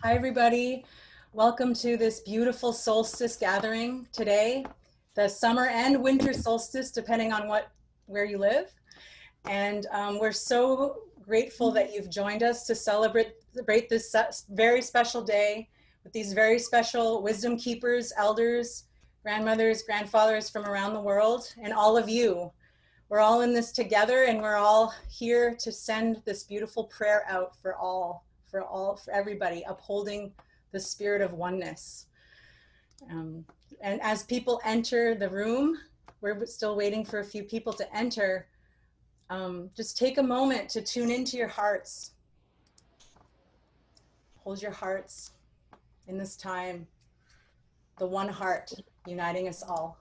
Hi, everybody. Welcome to this beautiful solstice gathering today, the summer and winter solstice, depending on where you live. And we're so grateful that you've joined us to celebrate this very special day with these very special wisdom keepers, elders, grandmothers, grandfathers from around the world, and all of you. We're all in this together, and we're all here to send this beautiful prayer out for everybody, upholding the spirit of oneness. And as people enter the room, we're still waiting for a few people to enter. Just take a moment to tune into your hearts. Hold your hearts in this time, the one heart uniting us all.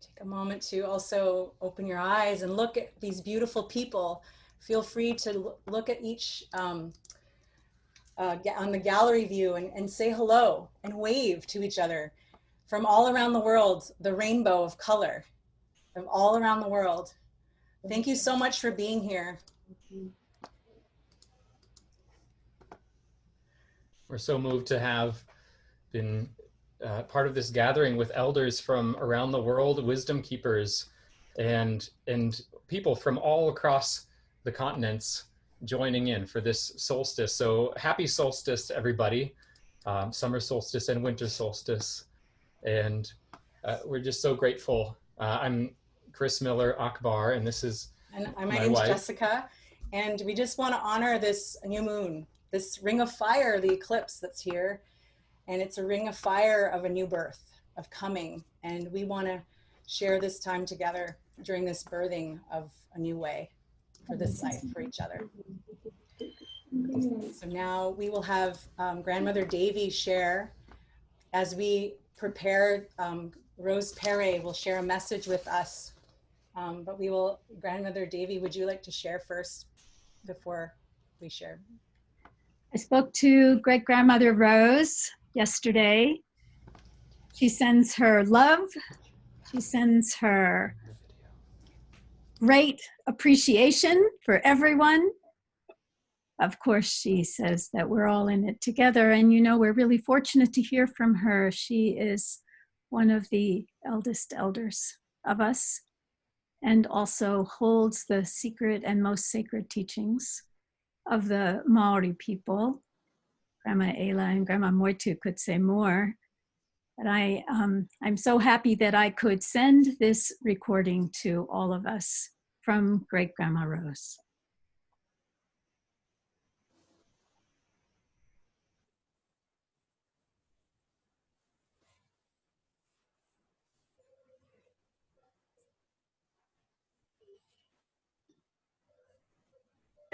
Take a moment to also open your eyes and look at these beautiful people. Feel free to look at each on the gallery view and say hello and wave to each other from all around the world, the rainbow of color from all around the world. Thank you so much for being here. We're so moved to have been part of this gathering with elders from around the world, wisdom keepers, and people from all across the continents joining in for this solstice. So happy solstice to everybody, summer solstice and winter solstice. And we're just so grateful. I'm Chris Miller, Akbar, and this is my name's Jessica. And we just want to honor this new moon, this ring of fire, the eclipse that's here. And it's a ring of fire of a new birth, of coming. And we want to share this time together during this birthing of a new way for this life, for each other. So now we will have Grandmother Davy share. As we prepare, Rose Pere will share a message with us. But we will, Grandmother Davy, would you like to share first before we share? I spoke to great-grandmother Rose yesterday. She sends her love. She sends her great appreciation for everyone. Of course, she says that we're all in it together. And you know, we're really fortunate to hear from her. She is one of the eldest elders of us and also holds the secret and most sacred teachings of the Maori people. Grandma Ela and Grandma Moitu could say more, but I'm so happy that I could send this recording to all of us from Great Grandma Rose.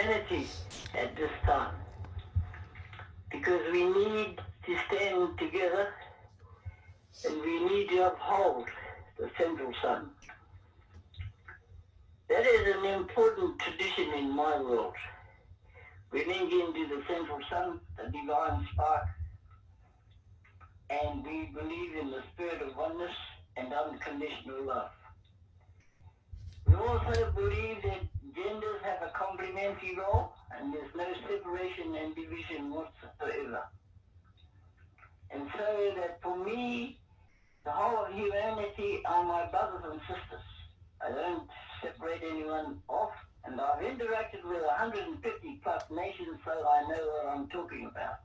Unity at this time, because we need to stand together and we need to uphold the central sun. That is an important tradition in my world. We link into the central sun, the divine spark, and we believe in the spirit of oneness and unconditional love. We also believe that genders have a complementary role and there's no separation and division whatsoever. And so that for me, the whole of humanity are my brothers and sisters. I don't separate anyone off, and I've interacted with 150 plus nations, so I know what I'm talking about.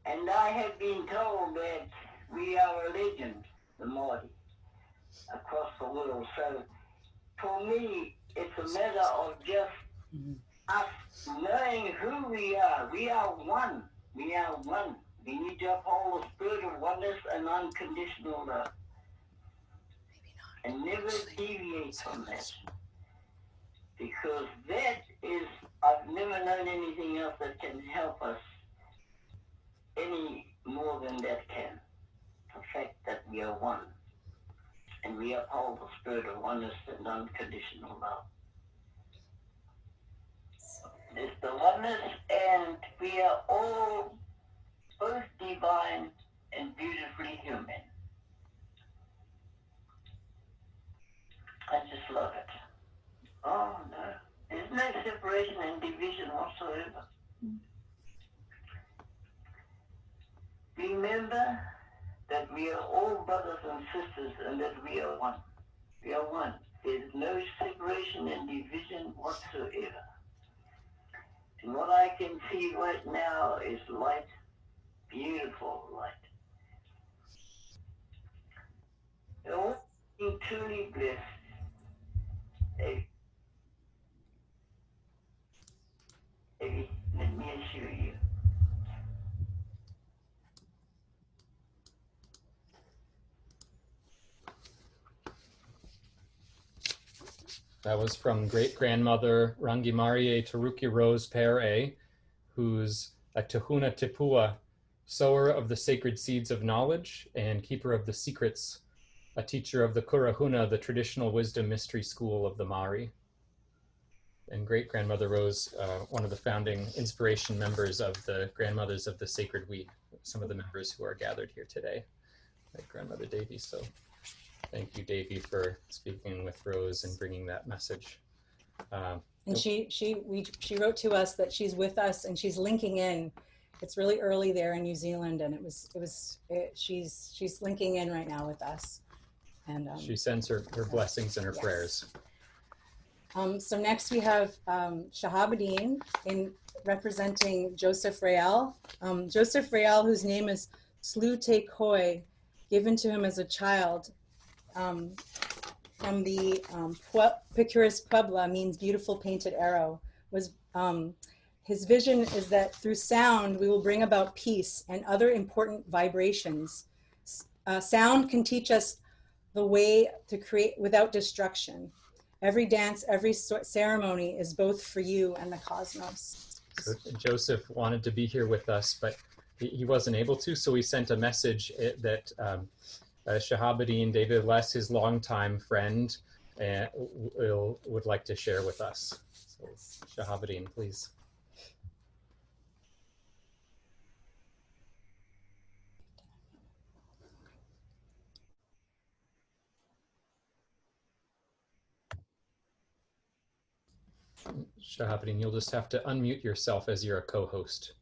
And I have been told that we are a legend, the Maori, across the world. So for me, it's a matter of just us knowing who we are. We are one. We are one. We need to uphold the spirit of oneness and unconditional love. And never deviate from that. Because that is, I've never known anything else that can help us any more than that can. The fact that we are one. And we uphold the spirit of oneness and unconditional love. It's the oneness and we are all both divine and beautifully human. I just love it. Oh no, there's no separation and division whatsoever. Remember that we are all brothers and sisters and that we are one. We are one. There's no separation and division whatsoever. And what I can see right now is light, beautiful light. They're all being truly blessed. Maybe, let me assure you. That was from great-grandmother Rangimarie Turuki Rose Pere, who's a Tohuna Tipua, sower of the sacred seeds of knowledge and keeper of the secrets, a teacher of the Kurahuna, the traditional wisdom mystery school of the Maori. And great-grandmother Rose, one of the founding inspiration members of the Grandmothers of the Sacred We, some of the members who are gathered here today, like Grandmother Davy. So thank you, Davy, for speaking with Rose and bringing that message. And she wrote to us that she's with us and she's linking in. It's really early there in New Zealand, and she's linking in right now with us. And she sends her blessings and her prayers. So next we have Shahabuddin in representing Joseph Rael. Joseph Rael, whose name is Slu Te Koi, given to him as a child from the Picurus Puebla, means beautiful painted arrow. His vision is that through sound we will bring about peace and other important vibrations. Sound can teach us the way to create without destruction. Every dance, every ceremony is both for you and the cosmos. So Joseph wanted to be here with us, but he wasn't able to, so he sent a message that Shahabuddin, David Les, his longtime friend, would like to share with us. So Shahabuddin, please. Shahabuddin, you'll just have to unmute yourself as you're a co-host.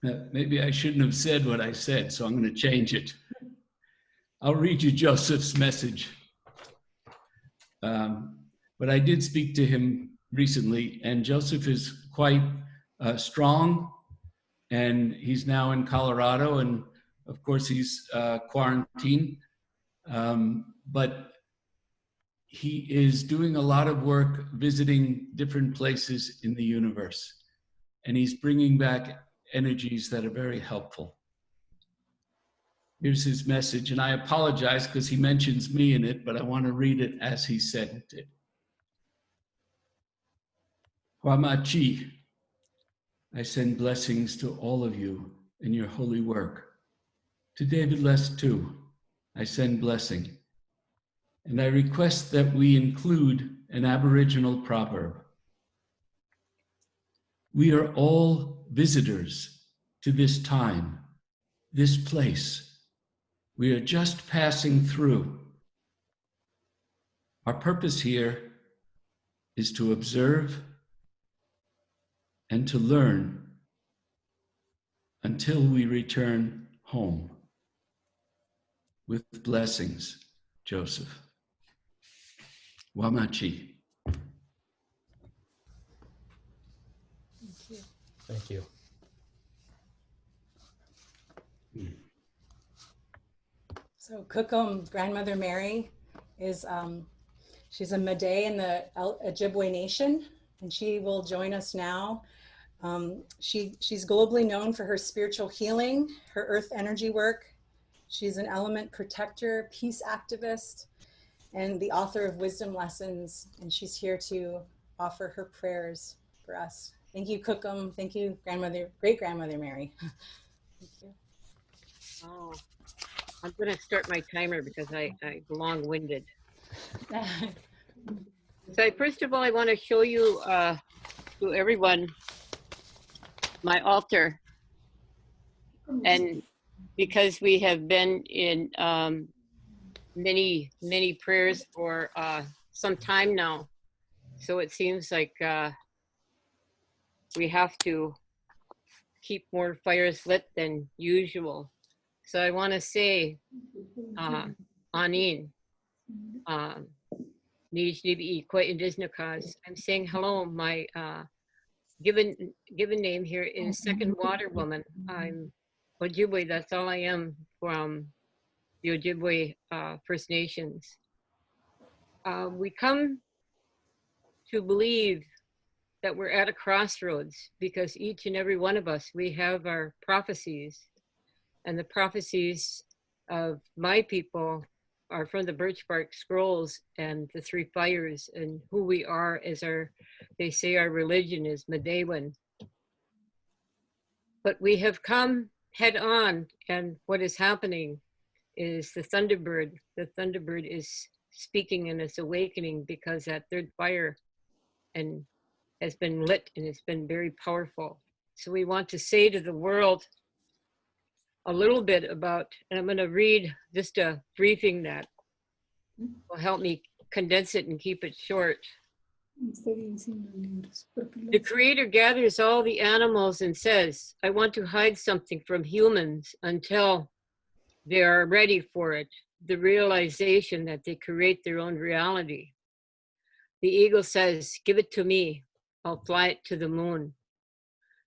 Maybe I shouldn't have said what I said, so I'm going to change it. I'll read you Joseph's message. But I did speak to him recently, and Joseph is quite strong, and he's now in Colorado, and of course he's quarantined, but he is doing a lot of work visiting different places in the universe, and he's bringing back energies that are very helpful. Here's his message, and I apologize because he mentions me in it, but I want to read it as he said it. Raqch'i, I send blessings to all of you in your holy work. To David Les too, I send blessing. And I request that we include an Aboriginal proverb. We are all visitors to this time, this place. We are just passing through. Our purpose here is to observe and to learn until we return home. With blessings, Joseph. Raqch'i. Thank you. So Kukum, Grandmother Mary, is she's a Madre in the Ojibwe Nation, and she will join us now. She's globally known for her spiritual healing, her earth energy work. She's an element protector, peace activist, and the author of wisdom lessons. And she's here to offer her prayers for us. Thank you, Kukum. Thank you, great grandmother Mary. Thank you. Oh. I'm going to start my timer because I'm long-winded. So first of all, I want to show you to everyone my altar. And because we have been in many prayers for some time now, so it seems like we have to keep more fires lit than usual. So I want to say, Anin, I'm saying hello. My given name here is Second Water Woman. I'm Ojibwe. That's all I am from the Ojibwe First Nations. We come to believe that we're at a crossroads because each and every one of us, we have our prophecies, and the prophecies of my people are from the birch bark scrolls and the three fires, and who we are as they say our religion is Madewan. But we have come head on, and what is happening is the Thunderbird is speaking and it's awakening because that third fire has been lit and it's been very powerful. So we want to say to the world a little bit about, and I'm going to read just a briefing that will help me condense it and keep it short. The Creator gathers all the animals and says, I want to hide something from humans until they are ready for it, the realization that they create their own reality. The eagle says, give it to me, I'll fly it to the moon.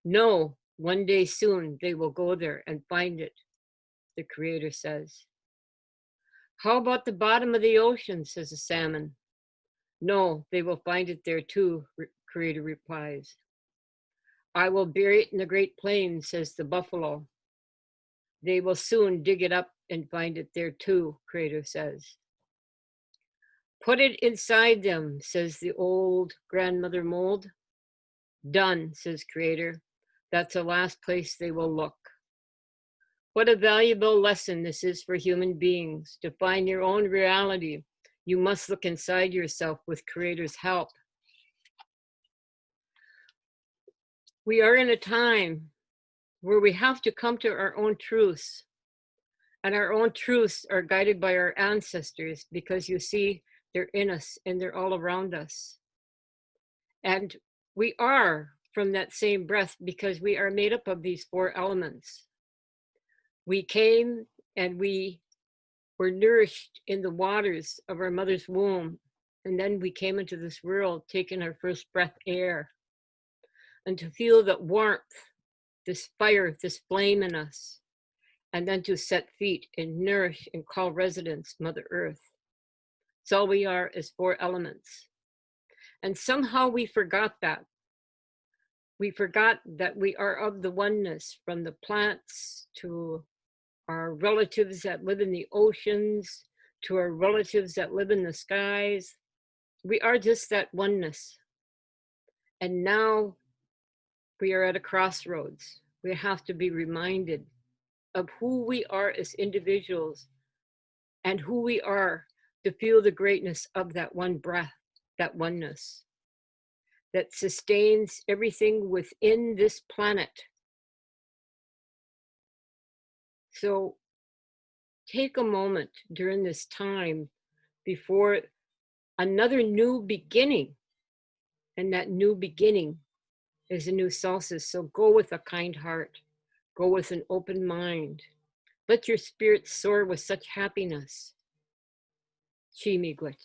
No, one day soon they will go there and find it, the Creator says. How about the bottom of the ocean, says the salmon. No, they will find it there too, Creator replies. I will bury it in the Great Plains, says the buffalo. They will soon dig it up and find it there too, Creator says. Put it inside them, says the old grandmother mold. Done, says Creator. That's the last place they will look. What a valuable lesson this is for human beings. To find your own reality, you must look inside yourself with Creator's help. We are in a time where we have to come to our own truths. And our own truths are guided by our ancestors because you see, they're in us and they're all around us. And we are from that same breath because we are made up of these four elements. We came and we were nourished in the waters of our mother's womb. And then we came into this world, taking our first breath air. And to feel that warmth, this fire, this flame in us. And then to set feet and nourish and call residence Mother Earth. So all we are is four elements. And somehow we forgot that. We forgot that we are of the oneness, from the plants to our relatives that live in the oceans, to our relatives that live in the skies. We are just that oneness. And now we are at a crossroads. We have to be reminded of who we are as individuals and who we are to feel the greatness of that one breath, that oneness that sustains everything within this planet. So take a moment during this time before another new beginning, and that new beginning is a new solstice. So go with a kind heart, go with an open mind. Let your spirit soar with such happiness. Chi miigwech.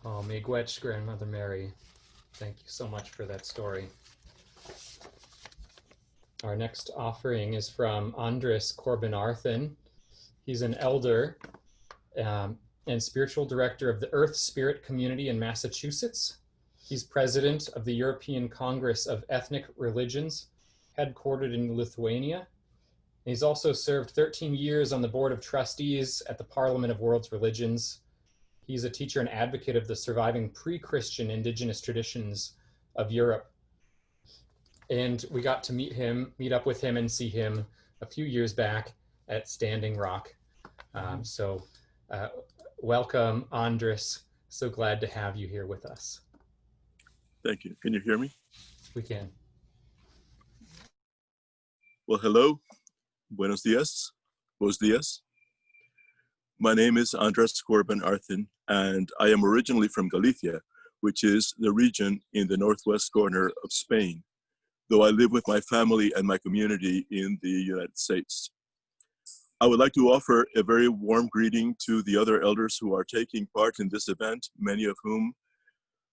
Oh, miigwech, Grandmother Mary. Thank you so much for that story. Our next offering is from Andras Corban Arthen. He's an elder and spiritual director of the EarthSpirit community in Massachusetts. He's president of the European Congress of Ethnic Religions, headquartered in Lithuania. He's also served 13 years on the board of trustees at the Parliament of World's Religions. He's a teacher and advocate of the surviving pre-Christian indigenous traditions of Europe. and we got to meet up with him and see him a few years back at Standing Rock. So welcome, Andras. So glad to have you here with us. Thank you. Can you hear me? We can. Well, hello. Buenos dias. Buenos dias. My name is Andras Corban Arthen, and I am originally from Galicia, which is the region in the northwest corner of Spain, though I live with my family and my community in the United States. I would like to offer a very warm greeting to the other elders who are taking part in this event, many of whom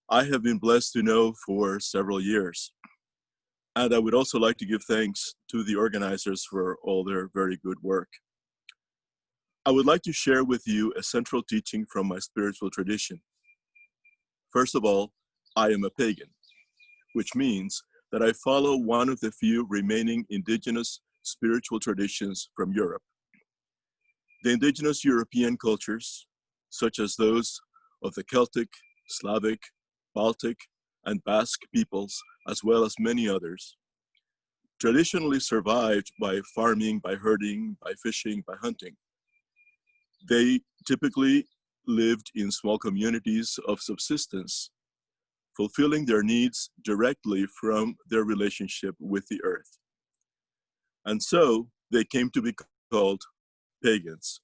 I have been blessed to know for several years. And I would also like to give thanks to the organizers for all their very good work. I would like to share with you a central teaching from my spiritual tradition. First of all, I am a pagan, which means that I follow one of the few remaining indigenous spiritual traditions from Europe. The indigenous European cultures, such as those of the Celtic, Slavic, Baltic, and Basque peoples, as well as many others, traditionally survived by farming, by herding, by fishing, by hunting. They typically lived in small communities of subsistence, fulfilling their needs directly from their relationship with the earth. And so they came to be called pagans,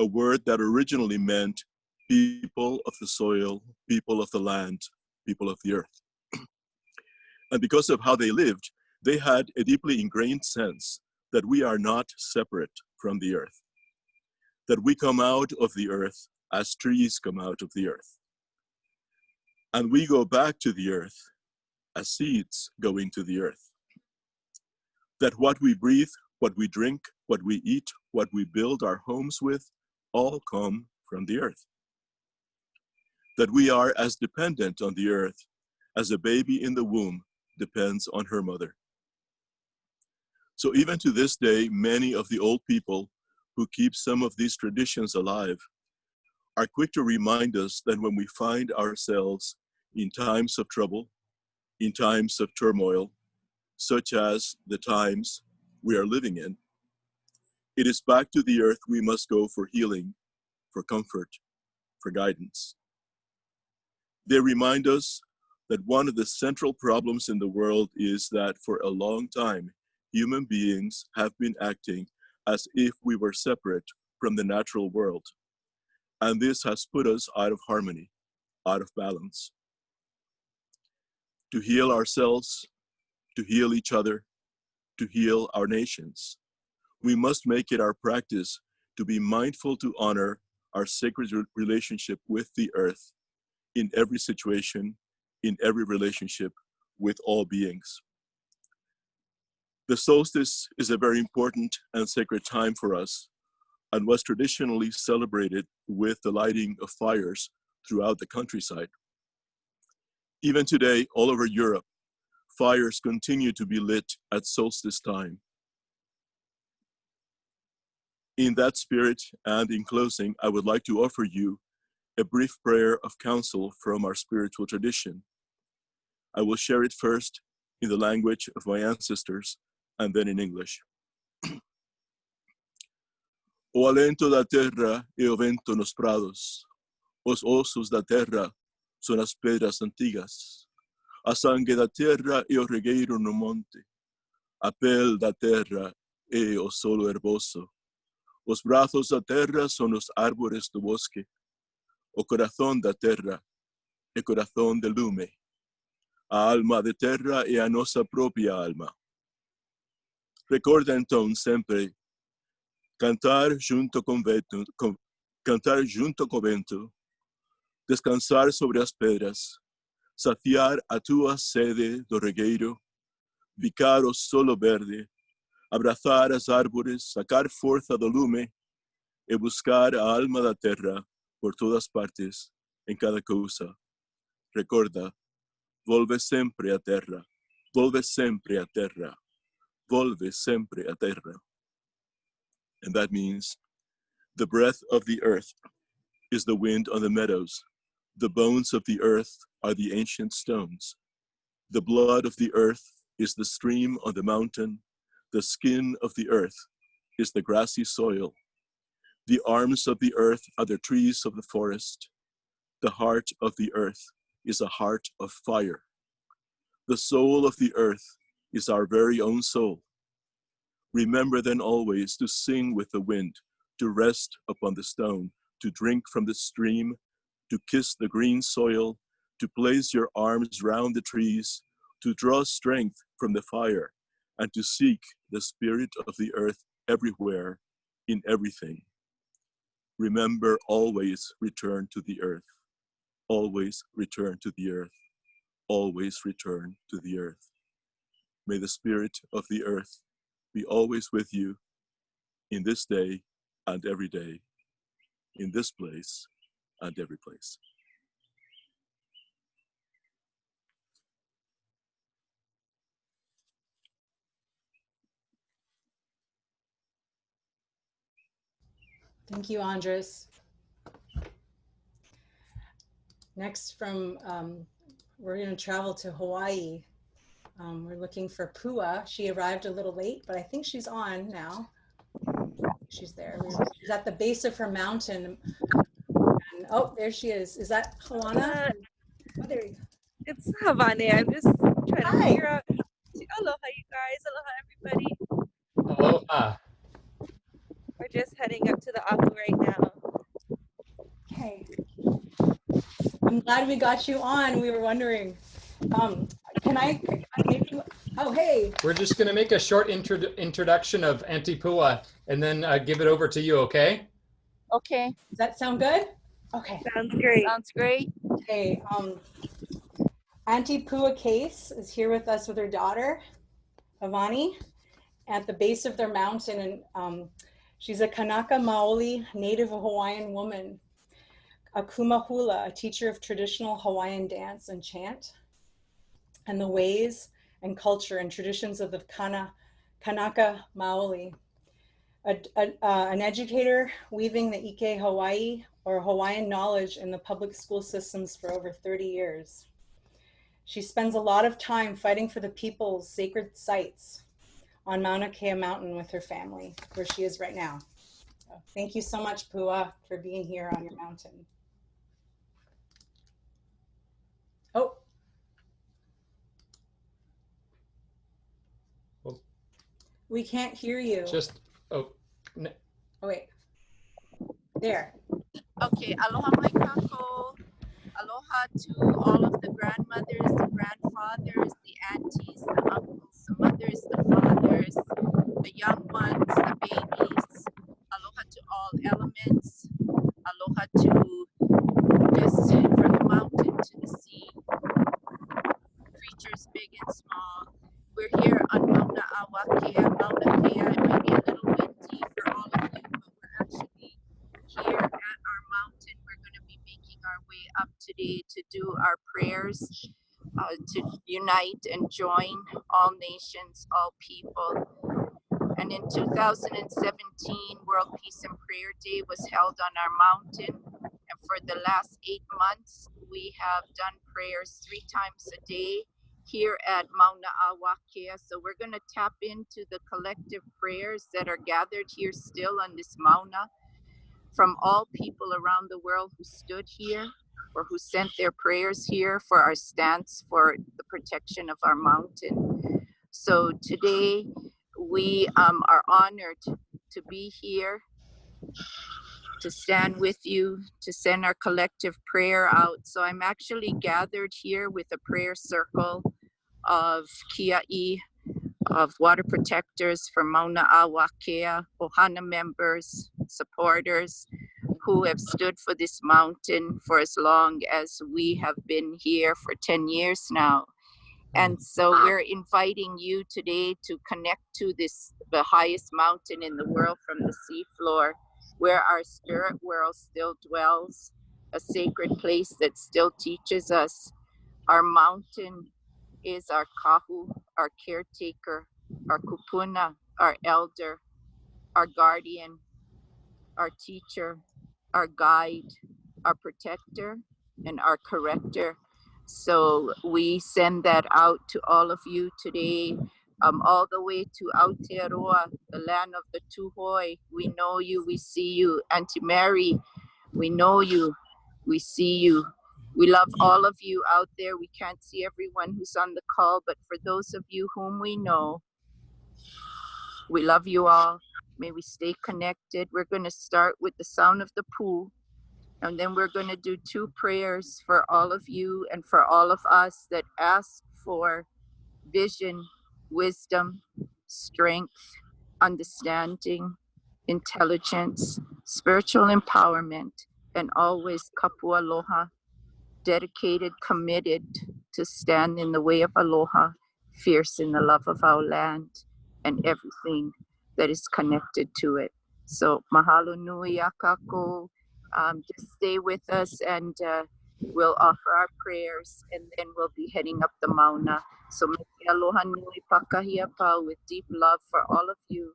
a word that originally meant people of the soil, people of the land, people of the earth. And because of how they lived, they had a deeply ingrained sense that we are not separate from the earth, that we come out of the earth as trees come out of the earth. And we go back to the earth as seeds go into the earth. That what we breathe, what we drink, what we eat, what we build our homes with, all come from the earth. That we are as dependent on the earth as a baby in the womb depends on her mother. So even to this day, many of the old people who keep some of these traditions alive are quick to remind us that when we find ourselves in times of trouble, in times of turmoil, such as the times we are living in, it is back to the earth we must go for healing, for comfort, for guidance. They remind us that one of the central problems in the world is that for a long time, human beings have been acting as if we were separate from the natural world. And this has put us out of harmony, out of balance. To heal ourselves, to heal each other, to heal our nations, we must make it our practice to be mindful to honor our sacred relationship with the earth in every situation, in every relationship with all beings. The solstice is a very important and sacred time for us and was traditionally celebrated with the lighting of fires throughout the countryside. Even today, all over Europe, fires continue to be lit at solstice time. In that spirit and in closing, I would like to offer you a brief prayer of counsel from our spiritual tradition. I will share it first in the language of my ancestors and then in English. O alento da terra e o vento nos prados, os ossos da terra são as pedras antigas, a sangue da terra e o regueiro no monte, a pele da terra e o solo herboso, os braços da terra são os árvores do bosque, o coração da terra é coração de lume, a alma de terra é a nossa própria alma. Recorda então sempre cantar junto com o vento, descansar sobre as pedras, saciar a tua sede do regueiro, bicar o solo verde, abraçar as árvores, sacar força do lume e buscar a alma da terra por todas partes, em cada coisa. Recorda, volve sempre à terra, volve sempre à terra, volve sempre à terra. And that means the breath of the earth is the wind on the meadows. The bones of the earth are the ancient stones. The blood of the earth is the stream on the mountain. The skin of the earth is the grassy soil. The arms of the earth are the trees of the forest. The heart of the earth is a heart of fire. The soul of the earth is our very own soul. Remember then always to sing with the wind, to rest upon the stone, to drink from the stream, to kiss the green soil, to place your arms round the trees, to draw strength from the fire, and to seek the spirit of the earth everywhere, in everything. Remember, always return to the earth. Always return to the earth. Always return to the earth. May the spirit of the earth be always with you in this day and every day, in this place and every place. Thank you, Andras. Next we're going to travel to Hawaii. We're looking for Pua. She arrived a little late, but I think she's on now. She's there. She's at the base of her mountain. And, oh, there she is. Is that Hawana? Oh, there you go. It's Havani. I'm just trying to figure out. Aloha, you guys. Aloha, everybody. Aloha. We're just heading up to the Apu right now. Okay. I'm glad we got you on. We were wondering. Can I maybe? Oh, hey. We're just going to make a short introduction of Auntie Pua and then give it over to you, okay? Okay. Does that sound good? Okay. Sounds great. Sounds great. Okay. Auntie Pua Case is here with us with her daughter, Avani, at the base of their mountain. And she's a Kanaka Maoli native Hawaiian woman, a kumahula, a teacher of traditional Hawaiian dance and chant, and the ways and culture and traditions of the Kanaka Maoli. An educator weaving the Ike Hawaii or Hawaiian knowledge in the public school systems for over 30 years. She spends a lot of time fighting for the people's sacred sites on Mauna Kea Mountain with her family, where she is right now. So thank you so much, Pua, for being here on your mountain. Oh. Well, we can't hear you. Just, oh. No. Oh, wait. There. Okay, aloha mai kako. Aloha to all of the grandmothers, the grandfathers, the aunties, the uncles, the mothers, the fathers, the young ones, the babies. Aloha to all elements. Aloha to just from the mountain to the sea. Creatures big and small. We're here on Mauna Awakea, Mauna Kea. It might be a little windy for all of you, but we're actually here at our mountain. We're going to be making our way up today to do our prayers, to unite and join all nations, all people. And in 2017, World Peace and Prayer Day was held on our mountain. And for the last 8 months, we have done prayers 3 times a day here at Mauna Awakea. So we're going to tap into the collective prayers that are gathered here still on this Mauna from all people around the world who stood here or who sent their prayers here for our stance for the protection of our mountain. So today we are honored to be here, to stand with you, to send our collective prayer out. So I'm actually gathered here with a prayer circle of Kia'i, of water protectors from Mauna Awakea, Ohana members, supporters who have stood for this mountain for as long as we have been here for 10 years now. And so we're inviting you today to connect to this, the highest mountain in the world from the seafloor, where our spirit world still dwells, a sacred place that still teaches us. Our mountain is our kahu, our caretaker, our kupuna, our elder, our guardian, our teacher, our guide, our protector, and our corrector. So we send that out to all of you today, all the way to Aotearoa, the land of the Tuhoi. We know you, we see you. Auntie Mary, we know you, we see you. We love all of you out there. We can't see everyone who's on the call, but for those of you whom we know, we love you all. May we stay connected. We're going to start with the sound of the pool, and then we're going to do 2 prayers for all of you and for all of us that ask for vision, wisdom, strength, understanding, intelligence, spiritual empowerment, and always kapu aloha, dedicated, committed to stand in the way of aloha, fierce in the love of our land and everything that is connected to it. So mahalo nui akako. Just stay with us, and we'll offer our prayers, and then we'll be heading up the Mauna. So meke aloha nui pakahia pau with deep love for all of you.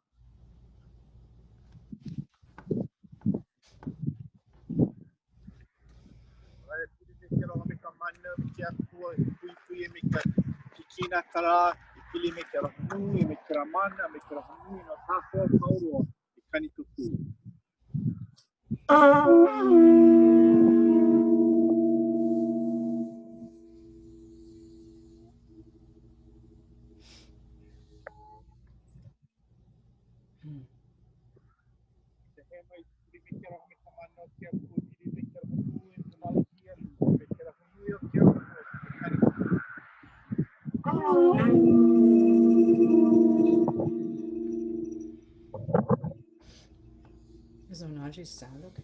Is Onaji's sound okay?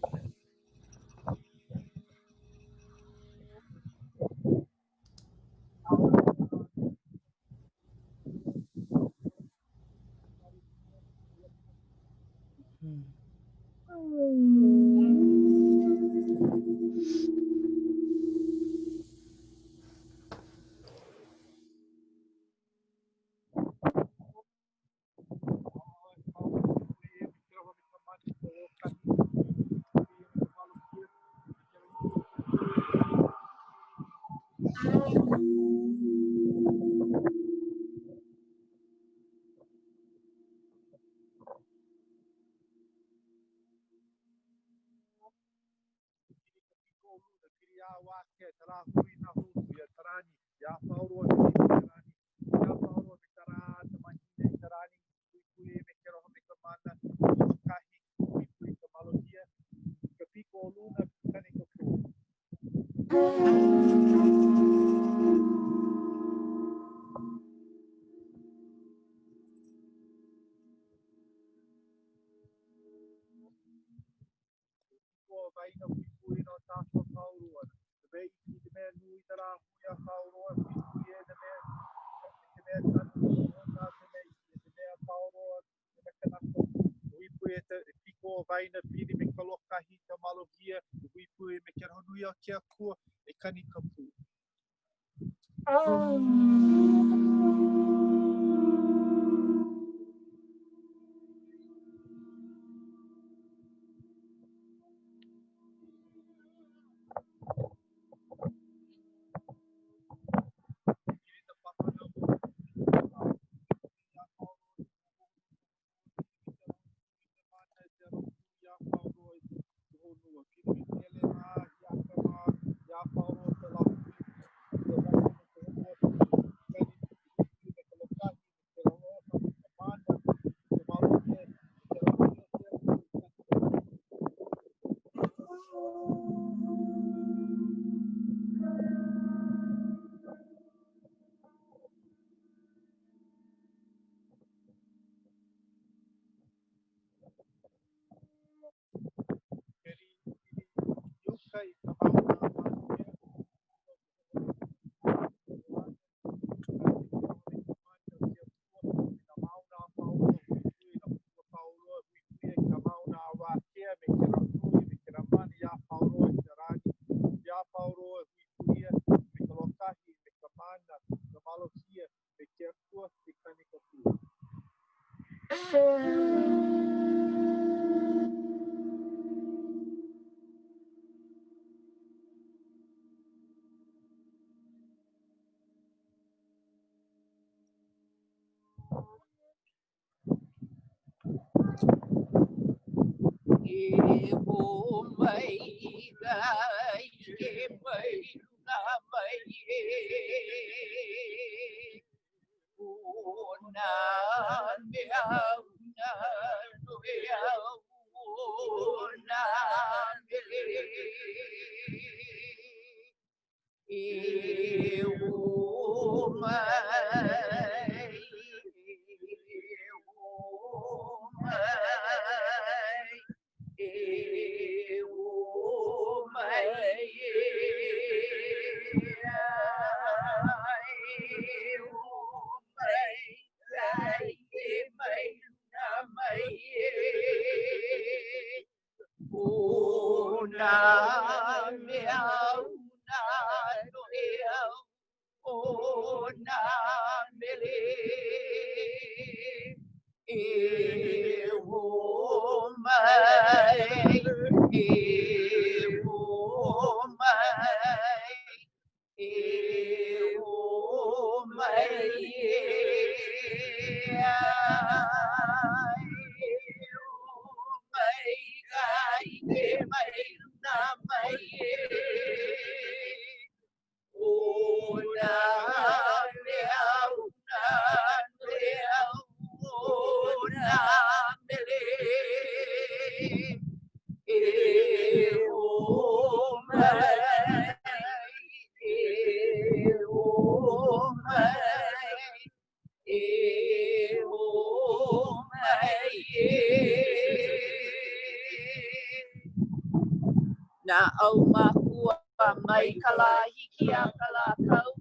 Na au makua mai kala hiki a kala kau,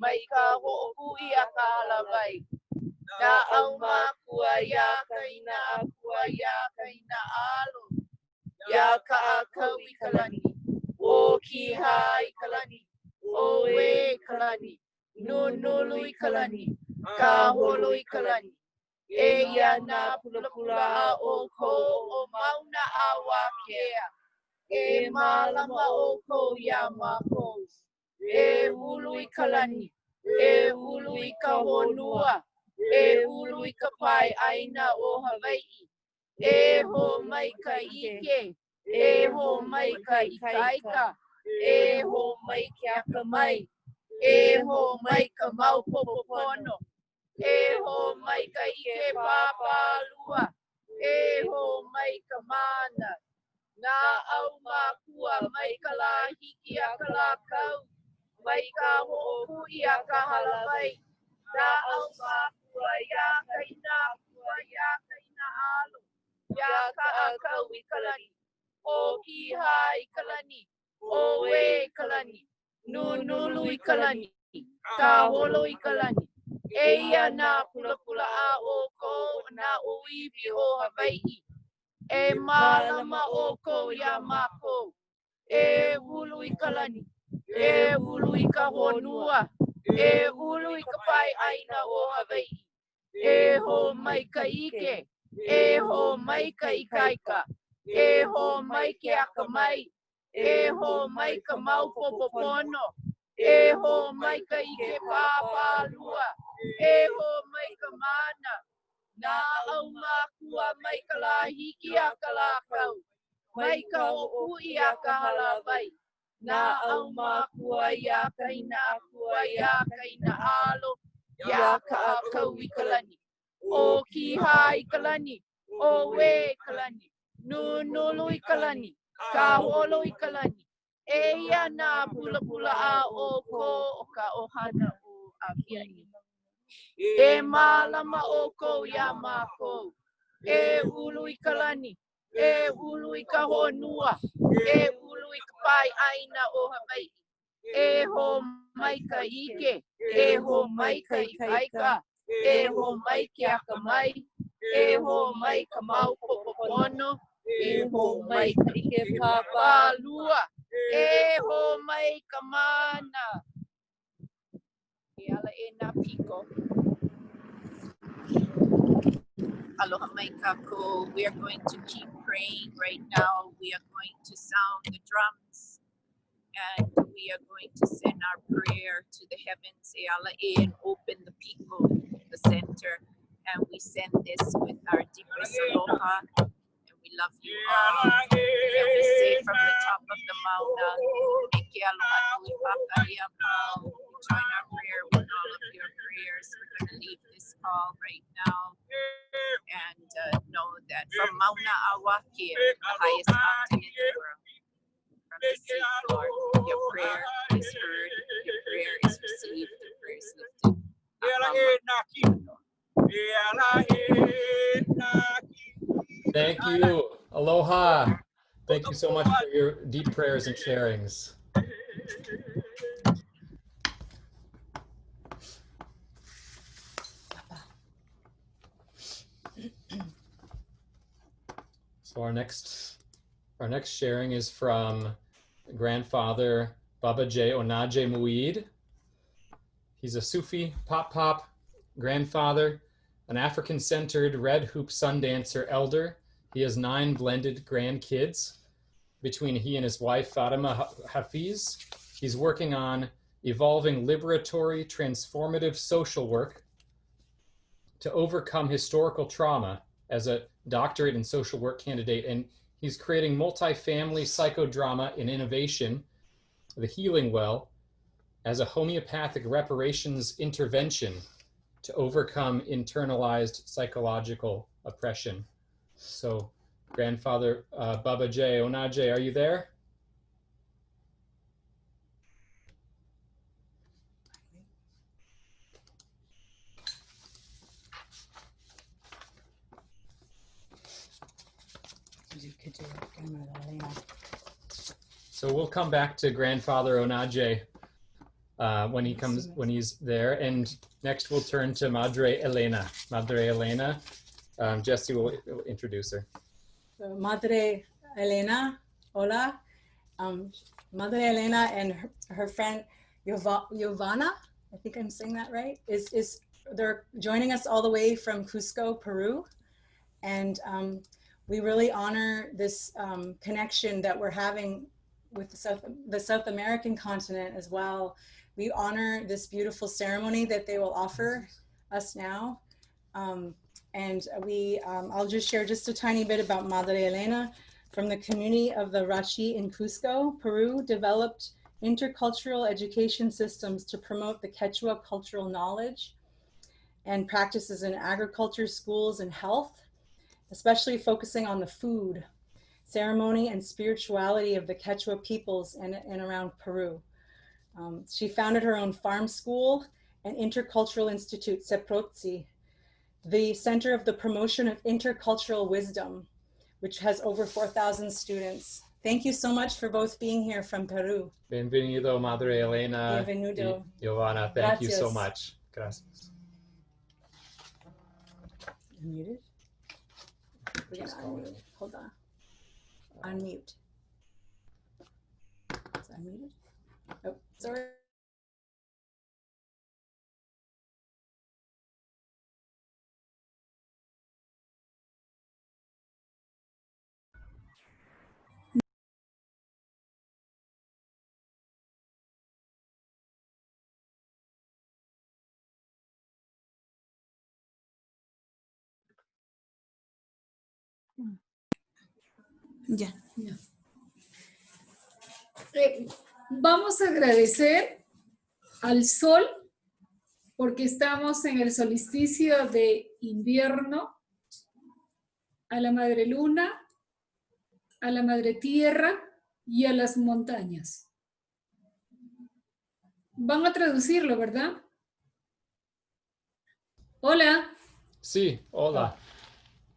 mai ka ho'oku i a kala vai. Na au makua ia kaina akua ia kaina alo. Ia ka a kau i kalani, o ki ha i kalani, o e kalani, nunulu i kalani, ka holo i kalani. E ia na pula pula a o ko o Mauna a wakea. E malama o ko ia mako. E ulu i kalani, e ulu i ka honua, e ulu i ka pai aina o Hawai'i. E ho mai ka ike, e ho mai ka ikaika, e ho mai ke aka mai, e ho mai ka maupopopono, e ho mai ka ike papalua, e ho mai ka mana. Na au makua mai ka la hiki a ka la kau, mai ka ho'oku i a ka halawai. Na au makua ia kaina akua ia kaina alo, ia ka a kau i kalani, o ki ha i kalani, o e i kalani, nunulu i kalani, ka holo i kalani. E ia na pula pula a o ko na uiwi o Hawai'i. E malama o ko ia mako, e ulu i kalani, e ulu i ka honua, e ulu i ka pai aina o Hawai'i. E ho mai ka ike, e ho mai ka ikaika, e ho mai ke aka mai, e ho mai ka maupopopono, e ho mai ka ike papalua, e ho mai ka mana. Na au makua mai ka la hiki a ka la kau, mai ka ho'u i a ka halawai. Na au makua ia kaina akua ia kaina alo, ia ka a kau i kalani. O ki ha i kalani, o we kalani, nunulu i kalani, ka holo i kalani. E ia na pula pula a o ko o ka ohana o Aotearoa. E malama o ko ia mako, e ulu i kalani, e ulu i ka honua, e ulu i ka pai aina o Hawai'i. E ho mai ka ike, e ho mai ka ikaika, e ho mai ke aka mai, e ho mai ka maupopopono, e ho mai ka ike papalua, e ho mai ka mana. E ala e na piko. Aloha mai kako. We are going to keep praying right now. We are going to sound the drums and we are going to send our prayer to the heavens. E ala e and open the piko, the center, and we send this with our deepest aloha. And we love you all. And we say from the top of the Mauna, join our prayer with all of your prayers. We're going to leave this call right now and know that from Mauna Aotearoa, the highest mountain in the world, from the seafloor, your prayer is heard, your prayer is received, your prayer is lifted. Thank you. Aloha. Thank you so much for your deep prayers and sharings. So our next sharing is from grandfather Baba J. Onaje Muid. He's a Sufi pop grandfather, an African-centered red hoop sun dancer elder. He has 9 blended grandkids. Between he and his wife, Fatima Hafiz, he's working on evolving liberatory, transformative social work to overcome historical trauma as a doctorate in social work candidate. And he's creating multifamily psychodrama and innovation, The Healing Well, as a homeopathic reparations intervention to overcome internalized psychological oppression. So grandfather Baba J. Onaje, are you there? So we'll come back to grandfather Onaje when he's there. And next we'll turn to Madre Elena. Madre Elena, Jesse will introduce her. So Madre Elena, hola. Madre Elena and her friend Giovanna, I think I'm saying that right, they're joining us all the way from Cusco, Peru. And we really honor this connection that we're having with the South American continent as well. We honor this beautiful ceremony that they will offer us now. I'll just share just a tiny bit about Madre Elena. From the community of the Raqch'i in Cusco, Peru developed intercultural education systems to promote the Quechua cultural knowledge and practices in agriculture, schools, and health, especially focusing on the food, ceremony, and spirituality of the Quechua peoples in and around Peru. She founded her own farm school and intercultural institute, Seprotzi, the Center of the Promotion of Intercultural Wisdom, which has over 4,000 students. Thank you so much for both being here from Peru. Bienvenido, Madre Elena. Bienvenido. Giovanna, thank you so Gracias. much. Gracias. You're muted? We're gonna unmute. Hold on. Unmute. Is it unmuted? Oh, sorry. Ya. Vamos a agradecer al sol porque estamos en el solsticio de invierno, a la madre luna, a la madre tierra y a las montañas. Van a traducirlo, ¿verdad? Hola. Sí, hola.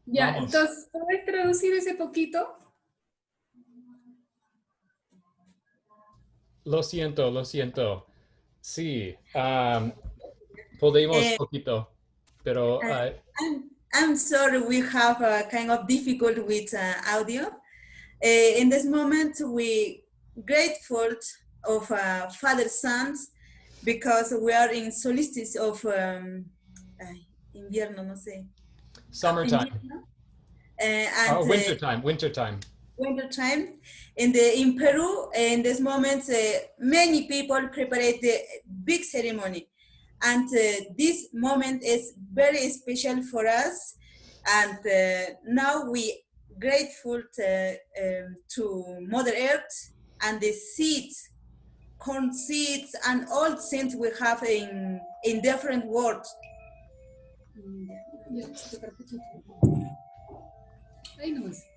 Ya, Vamos. entonces, ¿puedes traducir ese poquito? Lo siento. Sí, podemos poquito, pero... I'm sorry, we have a kind of difficult with audio. In this moment, we grateful of Father Sons because we are in solstice of invierno, no sé. Summertime. Wintertime. Wintertime. In Peru, in this moment, many people prepare the big ceremony. And this moment is very special for us. And now we grateful to Mother Earth and the seeds, corn seeds, and all seeds we have in different words. Ahí nomás.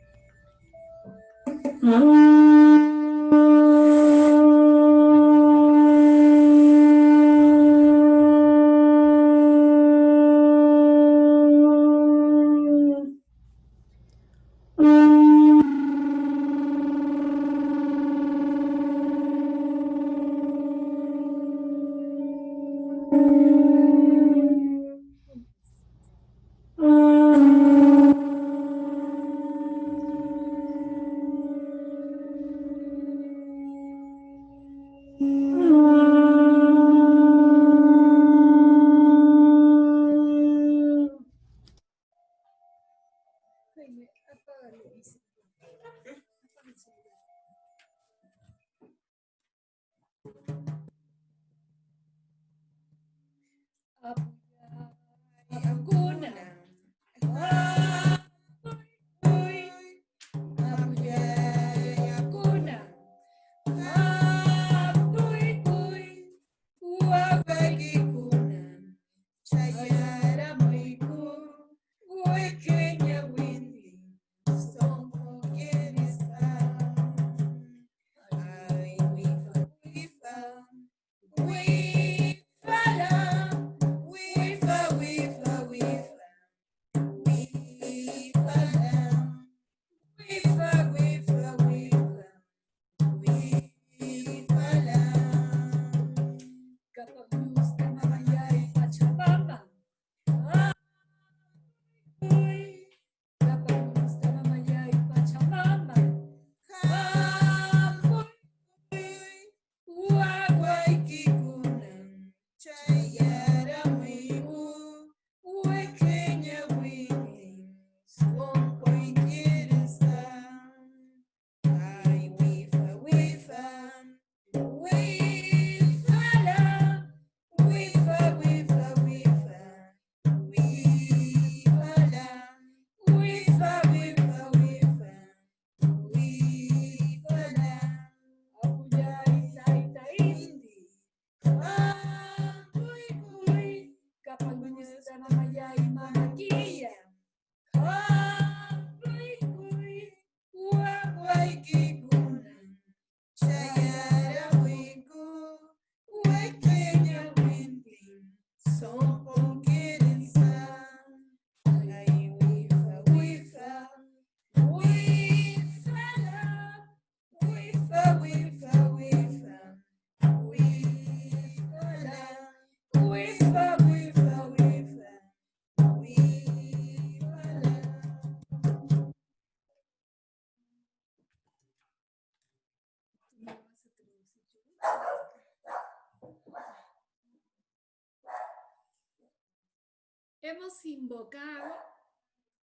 Hemos invocado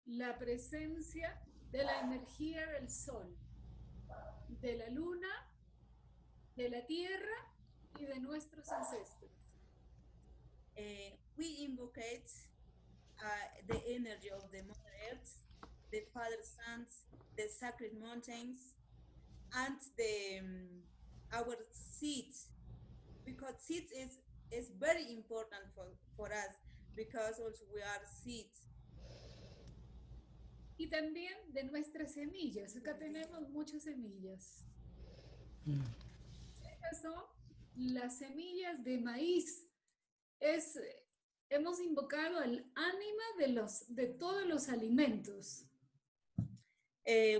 la presencia de la energía del sol, de la luna, de la tierra y de nuestros ancestros. We invocate the energy of the Mother Earth, the Father Sons, the sacred mountains, and our seeds, because seeds is very important for us, because also we are seeds. Y también de nuestras semillas. Acá tenemos muchas semillas. Estas son las semillas de maíz. Hemos invocado al ánima de todos los alimentos.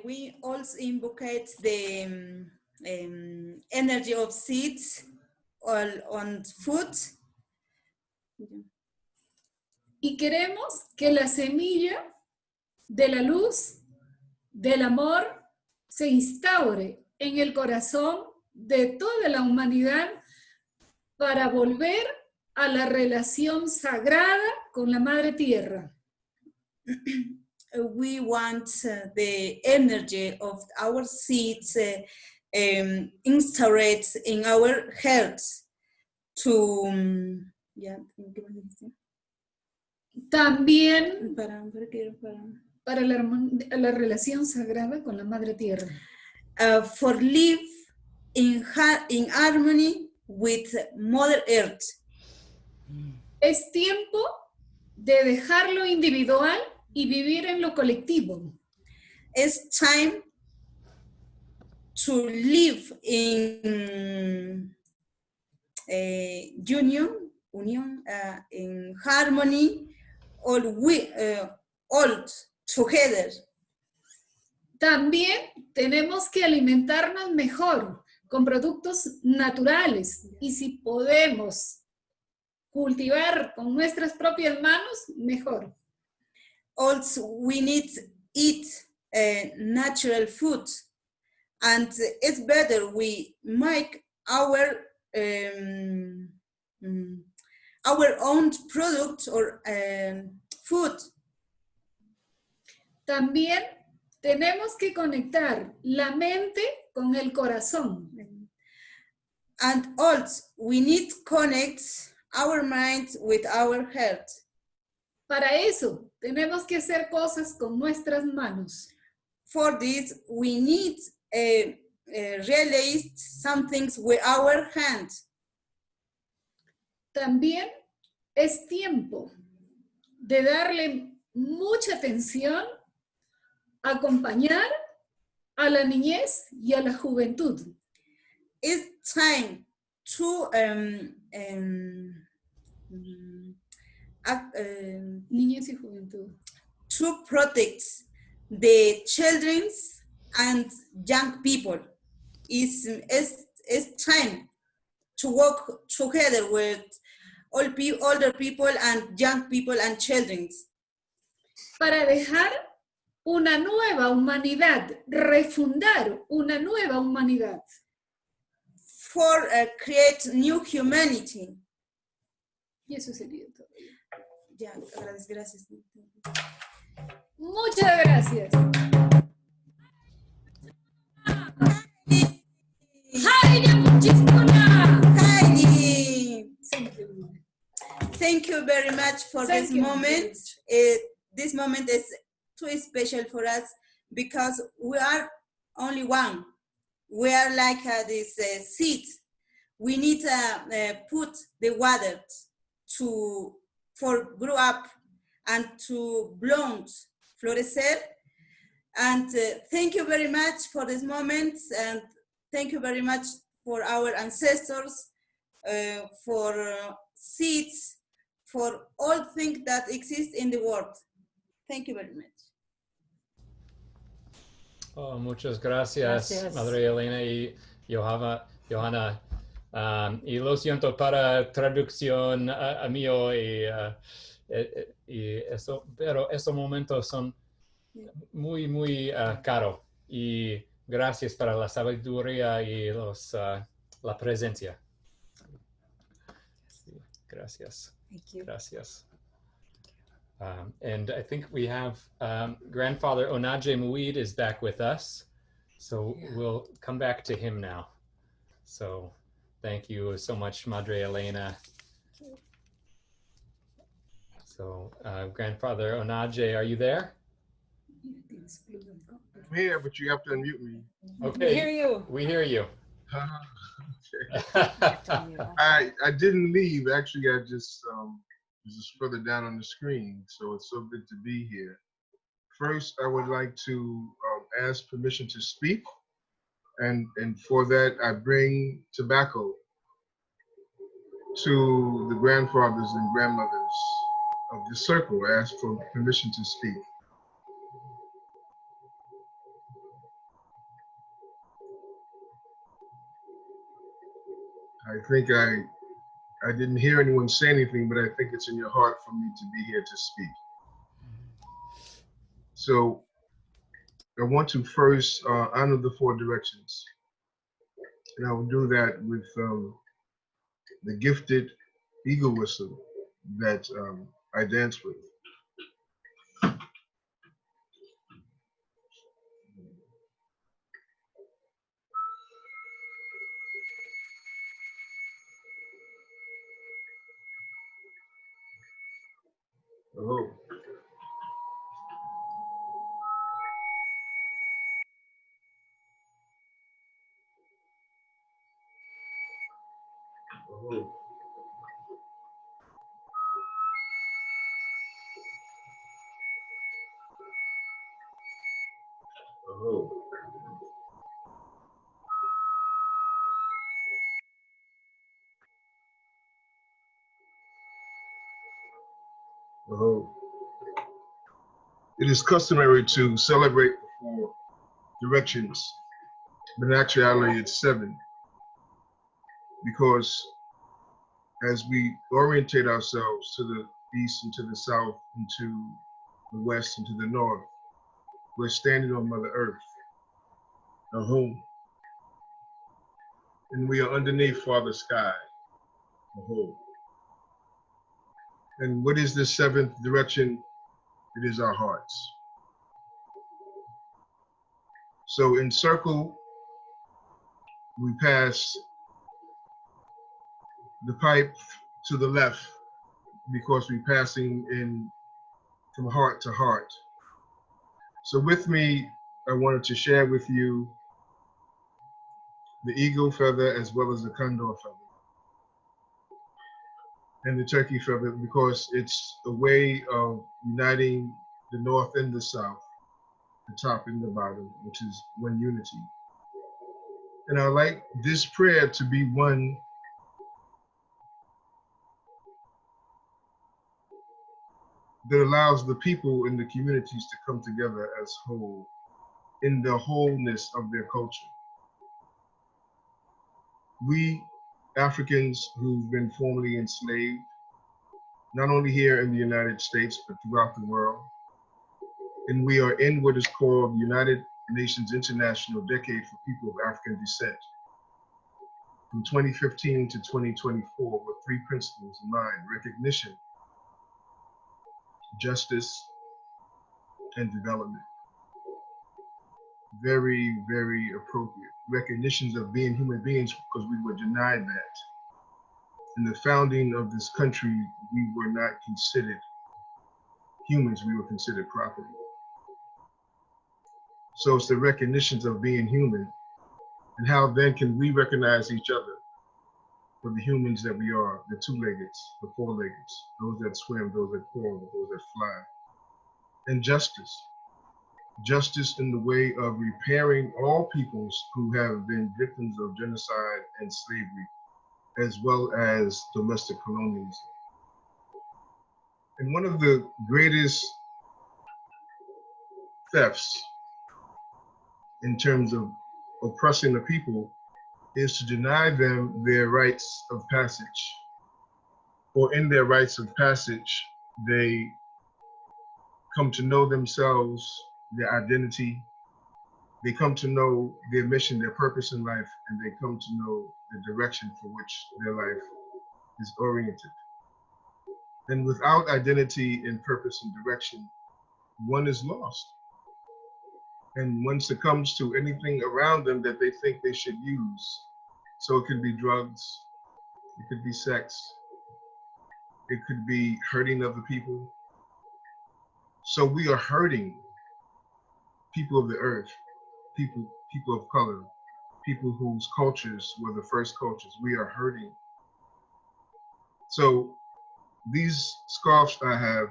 We also invocate the energy of seeds on food. Y queremos que la semilla de la luz, del amor, se instaure en el corazón de toda la humanidad para volver a la relación sagrada con la Madre Tierra. We want the energy of our seeds instaurate in our hearts to También para la relación sagrada con la Madre Tierra. For live in harmony with Mother Earth. Es tiempo de dejar lo individual y vivir en lo colectivo. It's time to live in union, in harmony, all together. También tenemos que alimentarnos mejor con productos naturales y si podemos cultivar con nuestras propias manos, mejor. Also, we need to eat natural food, and it's better we make our own product or food. También tenemos que conectar la mente con el corazón. And also, we need to connect our mind with our heart. Para eso, tenemos que hacer cosas con nuestras manos. For this, we need realize some things with our hands. También es tiempo de darle mucha atención, acompañar a la niñez y a la juventud. It's time to niñez y juventud. To protect the children and young people. It's time to work together with older people and young people and children. Para dejar una nueva humanidad, refundar una nueva humanidad. For create new humanity. Y eso sería todo. Ya, gracias. Muchas gracias. Heidi, Thank you very much for this moment. This moment is too special for us because we are only one. We are like this seed. We need to put the water for grow up and to bloom, florecer. And thank you very much for this moment. And thank you very much for our ancestors, for seeds, for all things that exist in the world. Thank you very much. Oh, muchas gracias, Madre Elena y Johanna. Y lo siento para traducción a mío y eso, pero esos momentos son muy, muy caros. Y gracias para la sabiduría y la presencia. Gracias. Thank you. Gracias. And I think we have Grandfather Onaje Muid is back with us. So we'll come back to him now. So thank you so much, Madre Elena. So Grandfather Onaje, are you there? I'm here, but you have to unmute me. Okay. We hear you. We hear you. Okay. I didn't leave. Actually, I just further down on the screen. So it's so good to be here. First, I would like to ask permission to speak. And for that, I bring tobacco to the grandfathers and grandmothers of the circle. I ask for permission to speak. I think I didn't hear anyone say anything, but I think it's in your heart for me to be here to speak. So I want to first honor the four directions. And I will do that with the gifted eagle whistle that I dance with. Oh. It is customary to celebrate the 4 directions, but in actuality it's 7, because as we orientate ourselves to the east and to the south and to the west and to the north, we're standing on Mother Earth, our home, and we are underneath Father Sky, the whole. And what is the 7th direction? It is our hearts. So in circle, we pass the pipe to the left because we're passing in from heart to heart. So with me, I wanted to share with you the eagle feather as well as the condor feather and the turkey feather, because it's a way of uniting the north and the south, the top and the bottom, which is one unity. And I like this prayer to be one that allows the people in the communities to come together as whole, in the wholeness of their culture. We Africans who've been formerly enslaved, not only here in the United States, but throughout the world, and we are in what is called the United Nations International Decade for People of African Descent, from 2015 to 2024, with 3 principles in mind: recognition, justice, and development. Very, very appropriate. Recognitions of being human beings, because we were denied that. In the founding of this country, we were not considered humans, we were considered property. So it's the recognitions of being human, and how then can we recognize each other for the humans that we are, the 2-leggeds, the 4-leggeds, those that swim, those that crawl, those that fly. And justice. Justice in the way of repairing all peoples who have been victims of genocide and slavery, as well as domestic colonialism. And one of the greatest thefts in terms of oppressing the people is to deny them their rites of passage. Or in their rites of passage, they come to know themselves, their identity, they come to know their mission, their purpose in life, and they come to know the direction for which their life is oriented. And without identity and purpose and direction, one is lost. And one succumbs to anything around them that they think they should use. So it could be drugs, it could be sex, it could be hurting other people. So we are hurting people of the earth, people of color, people whose cultures were the first cultures. We are hurting. So these scarves I have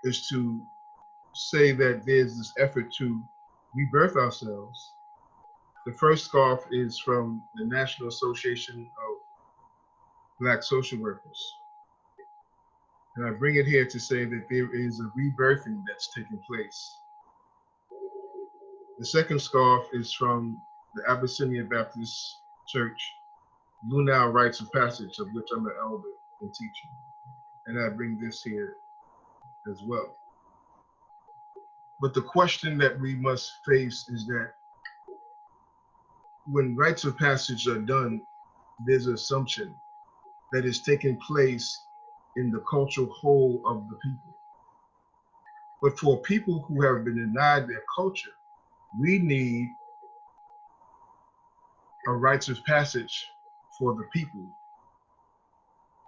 is to say that there's this effort to rebirth ourselves. The first scarf is from the National Association of Black Social Workers. And I bring it here to say that there is a rebirthing that's taking place. The second scarf is from the Abyssinian Baptist Church, Lunar Rites of Passage, of which I'm an elder and teacher. And I bring this here as well. But the question that we must face is that when rites of passage are done, there's an assumption that is taking place in the cultural whole of the people. But for people who have been denied their culture, we need a rites of passage for the people,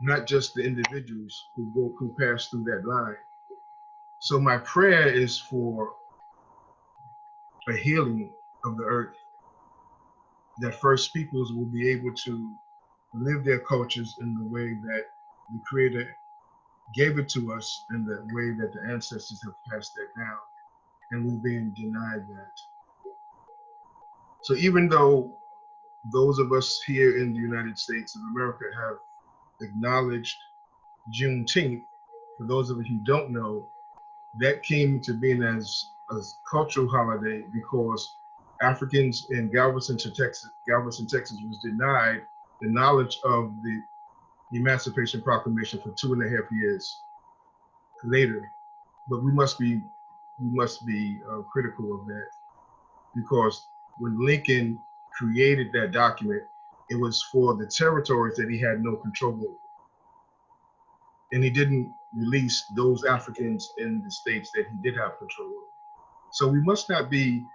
not just the individuals who pass through that line. So my prayer is for a healing of the earth, that first peoples will be able to live their cultures in the way that the Creator gave it to us, and the way that the ancestors have passed that down, and we've been denied that. So even though those of us here in the United States of America have acknowledged Juneteenth, for those of you who don't know, that came into being as a cultural holiday because Africans in Galveston, Texas was denied the knowledge of the Emancipation Proclamation for 2.5 years later. But we must be critical of that, because when Lincoln created that document, it was for the territories that he had no control over. And he didn't release those Africans in the states that he did have control over. So we must not be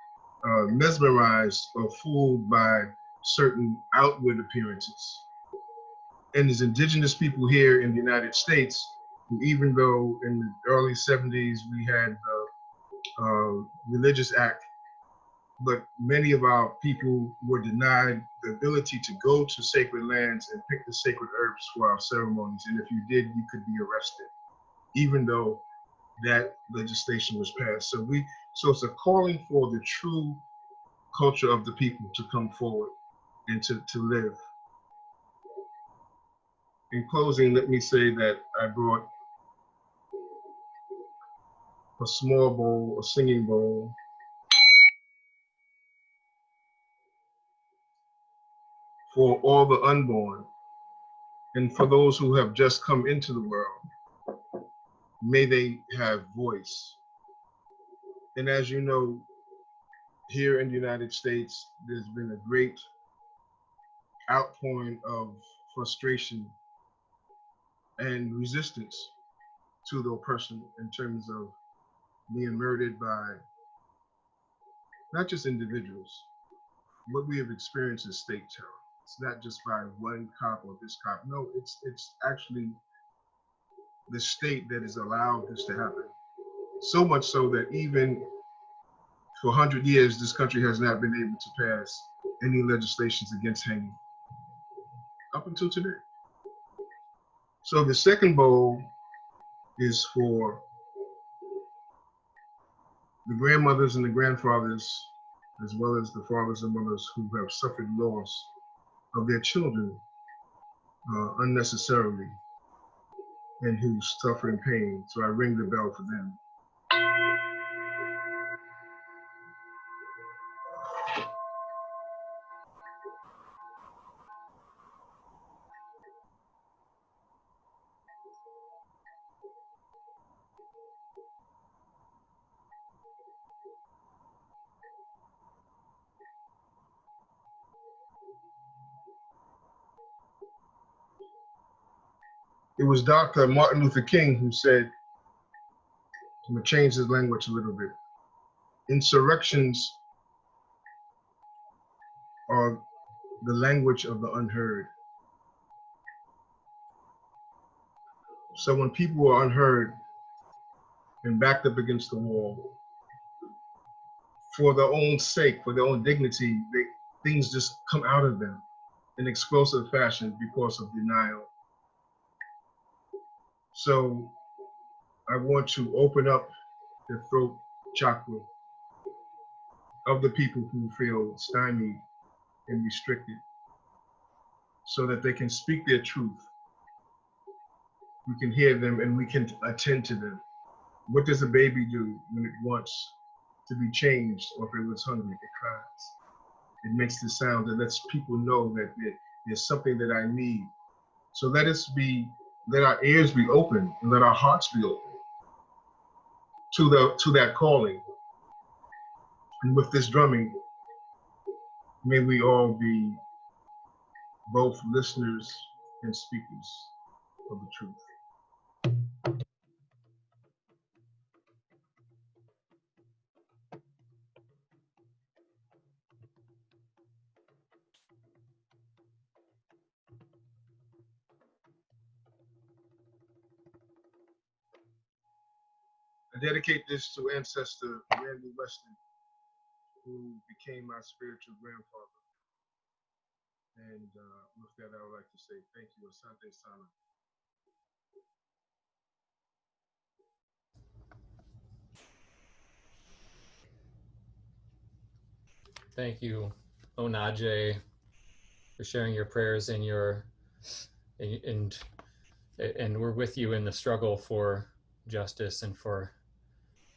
mesmerized or fooled by certain outward appearances. And there's indigenous people here in the United States who, even though in the early 70s we had the Religious Act, but many of our people were denied the ability to go to sacred lands and pick the sacred herbs for our ceremonies. And if you did, you could be arrested, even though that legislation was passed. So it's a calling for the true culture of the people to come forward and to live. In closing, let me say that I brought a small bowl, a singing bowl, for all the unborn, and for those who have just come into the world. May they have voice. And as you know, here in the United States, there's been a great outpouring of frustration and resistance to the oppression in terms of being murdered by not just individuals. What we have experienced is state terror. It's not just by one cop or this cop. No, it's actually the state that has allowed this to happen. So much so that even for 100 years, this country has not been able to pass any legislations against hanging, up until today. So the second bowl is for the grandmothers and the grandfathers, as well as the fathers and mothers who have suffered loss of their children unnecessarily, and who suffer in pain. So I ring the bell for them. It was Dr. Martin Luther King who said, I'm gonna change his language a little bit, insurrections are the language of the unheard. So when people are unheard and backed up against the wall, for their own sake, for their own dignity, things just come out of them in explosive fashion because of denial. So I want to open up the throat chakra of the people who feel stymied and restricted, so that they can speak their truth. We can hear them and we can attend to them. What does a baby do when it wants to be changed, or if it was hungry? It cries. It makes the sound that lets people know that there's something that I need. So let our ears be open and let our hearts be open to that calling. And with this drumming, may we all be both listeners and speakers of the truth. I dedicate this to ancestor Randy Weston, who became my spiritual grandfather. And with that, I would like to say thank you. Asante Sana. Thank you, Onaje, for sharing your prayers and and we're with you in the struggle for justice and for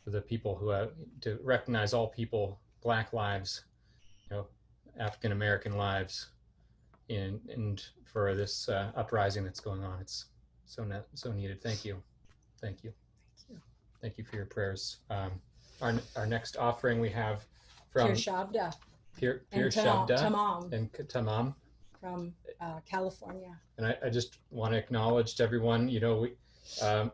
the people who have to recognize all people, Black lives, African American lives, and for this uprising that's going on. It's so needed. Thank you. Thank you. Thank you for your prayers. Our next offering we have from Pure Shabda. Pure and Shabda Tamam and Tamam from California. And I just want to acknowledge to everyone, we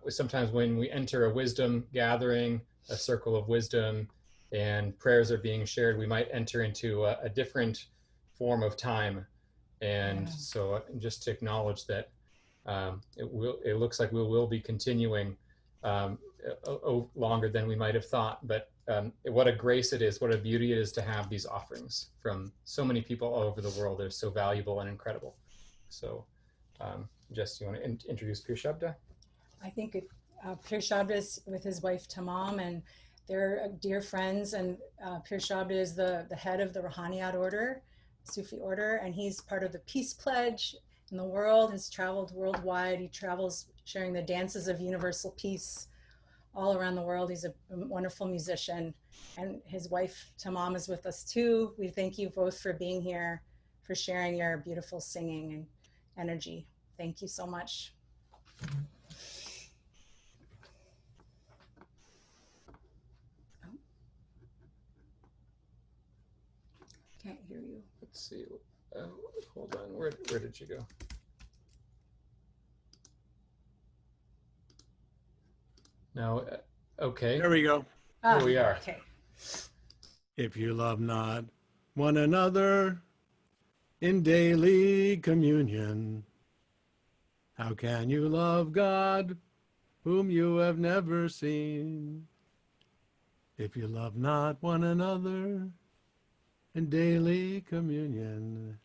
sometimes when we enter a wisdom gathering, a circle of wisdom, and prayers are being shared, we might enter into a different form of time. And so just to acknowledge that it looks like we will be continuing longer than we might have thought, but what a grace it is, what a beauty it is to have these offerings from so many people all over the world. They're so valuable and incredible. So Jess, you want to introduce Pure Shabda? I think Pure Shabda is with his wife Tamam, and they're dear friends, and Pure Shabda is the head of the Ruhaniat order, Sufi order, and he's part of the Peace Pledge in the world, has traveled worldwide. He travels sharing the dances of universal peace all around the world. He's a wonderful musician, and his wife Tamam is with us too. We thank you both for being here, for sharing your beautiful singing and energy. Thank you so much. Can't hear you. Let's see. Hold on. Where did you go? No. Okay. There we go. Here we are. Okay. If you love not one another in daily communion, how can you love God whom you have never seen? If you love not one another in daily communion,